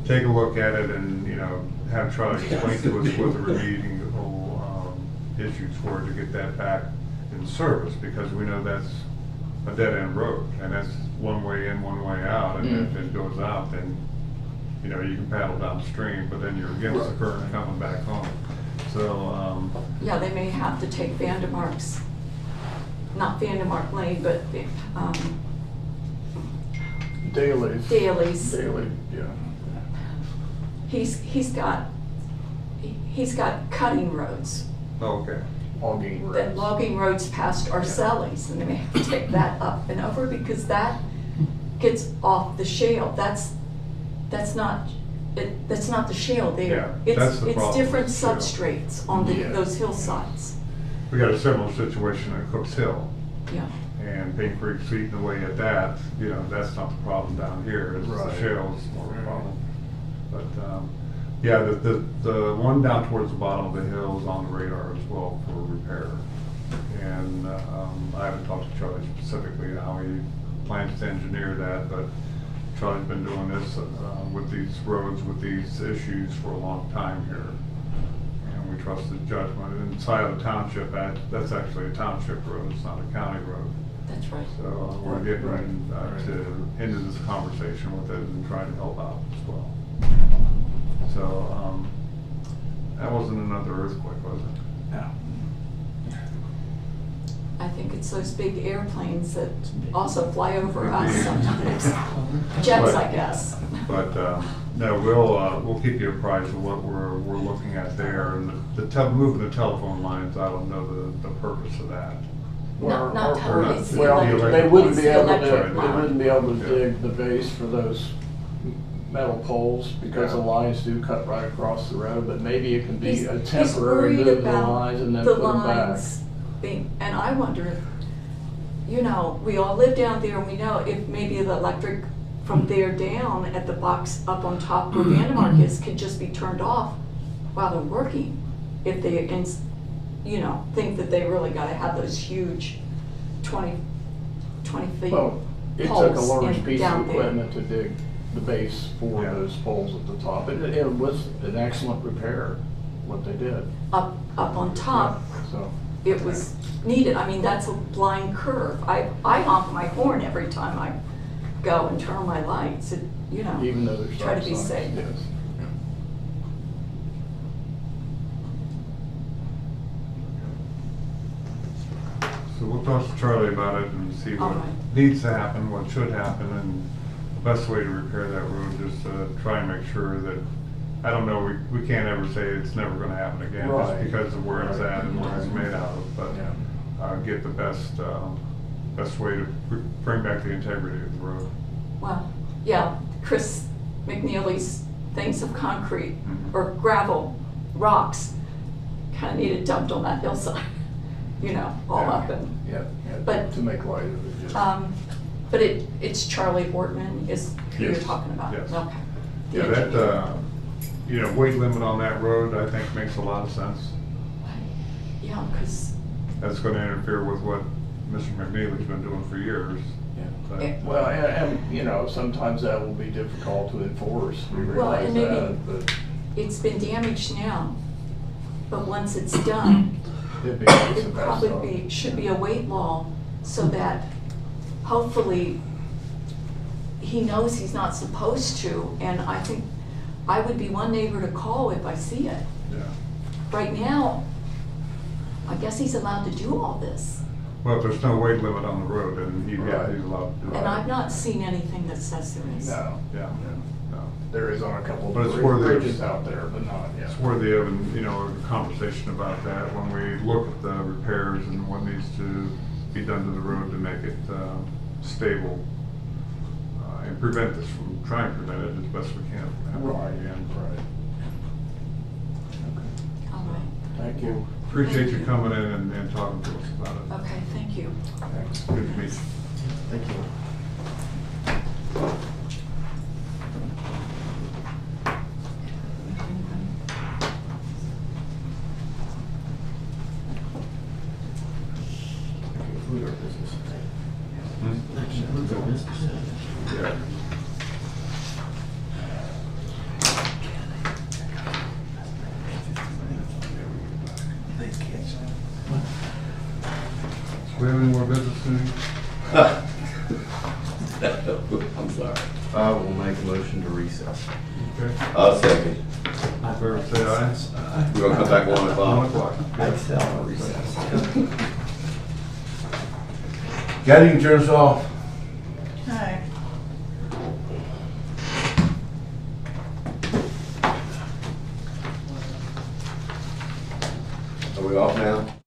take a look at it and, you know, have Charlie explain to us what the remedial issues were to get that back in service, because we know that's a dead-end road, and that's one way in, one way out, and if it goes out, then, you know, you can paddle downstream, but then you're against the current coming back home. So, Yeah, they may have to take Vandermark's, not Vandermark Lane, but Dailies. Dailies. Daily, yeah. He's got cutting roads. okay. Logging That roads. logging roads past Arcelli's, and they may have to take that up and over because that gets off the shale. That's not the shale there. Yeah, that's the It's problem, different the shale. substrates on those hillsides. We got a similar situation at Cooks Hill, Yeah. and Pink Creek's eating away at that. You know, that's not the problem down here, it's the Right. shale's more of a problem. But, yeah, the one down towards the bottom of the hill is on the radar as well for repair. And, I haven't talked to Charlie specifically how he plans to engineer that, but Charlie's been doing this, with these roads, with these issues for a long time here. And we trust his judgment. And Scioto Township, that's actually a township road, it's not a county road. That's right. So we're getting into this conversation with it and trying to help out as well. So, that wasn't another earthquake, was it? No. I think it's those big airplanes that also fly over us sometimes. Jets, I guess. But, no, we'll keep you apprised of what we're looking at there. And moving the telephone lines, I don't know the purpose of that. Not totally, it's the Well, electric. they wouldn't It's be the able to, electric they line. wouldn't be able to Yeah. dig the base for those metal poles because the lines do cut right across the road, but maybe it can be He's a temporary worried move the about lines and then the put them back. lines being, and I wonder if, you know, we all live down there and we know if maybe the electric from there down at the box up on top where Vandermark is could just be turned off while they're working. If they, you know, think that they really gotta have those huge 20 feet Well, it took a poles large piece down of there. equipment to dig the base for Yeah. those poles at the top. It was an excellent repair, what they did, Up on top, so. it was needed. I mean, that's a blind curve. I honk my horn every time I go and turn on my lights, you know. Even though there's Try to stop be signs, safe. yes. So we'll talk to Charlie about it and see what Alright. needs to happen, what should happen, and the best way to repair that road, just to try and make sure that, I don't know, we can't ever say it's never gonna happen again, just Right. because of where it's at and what it's made out of, but, Yeah. get the best way to bring back the integrity of the road. Well, yeah, Chris McNeely's things of concrete Mhm. or gravel, rocks, kind of needed dumped on that hillside, you know, all Yeah. up and, Yeah, But, to make light of it, yes. but it's Charlie Ortman is who you're Yes, talking about? yes. Okay. Yeah, that, you know, weight limit on that road, I think makes a lot of sense. Yeah, because, That's gonna interfere with what Mr. McNeely's been doing for years. Yeah. But- Well, and, you know, sometimes that will be difficult to enforce, we well, realize and maybe that, but it's been damaged now, but once it's done, it'd be nice it if that's probably done. should be a weight law so that hopefully he knows he's not supposed to, and I think I would be one neighbor to call if I see it. Yeah. Right now, I guess he's allowed to do all this, Well, if there's no weight limit on the road, then he's Right. allowed to do it. and I've not seen anything that says there is. No, Yeah, no. there is on a couple But it's of where there's- bridges out there, but not, yeah. It's worthy of, you know, a conversation about that when we look at the repairs and what needs to be done to the road to make it stable, and prevent this from, try and prevent it as best we can from happening Right, again. right. All right, Thank you. Appreciate Thank you you. coming in and talking to us about it. okay, thank you. Thanks. Good to meet you. Thank you. we have any more business tonight? I'm sorry. I will make a motion to recess. Okay. I'll second. All in favor, say aye. We're gonna come back 1 1 o'clock. o'clock. Excel recess. Kathy, you can turn us off. Hi. Are we off now?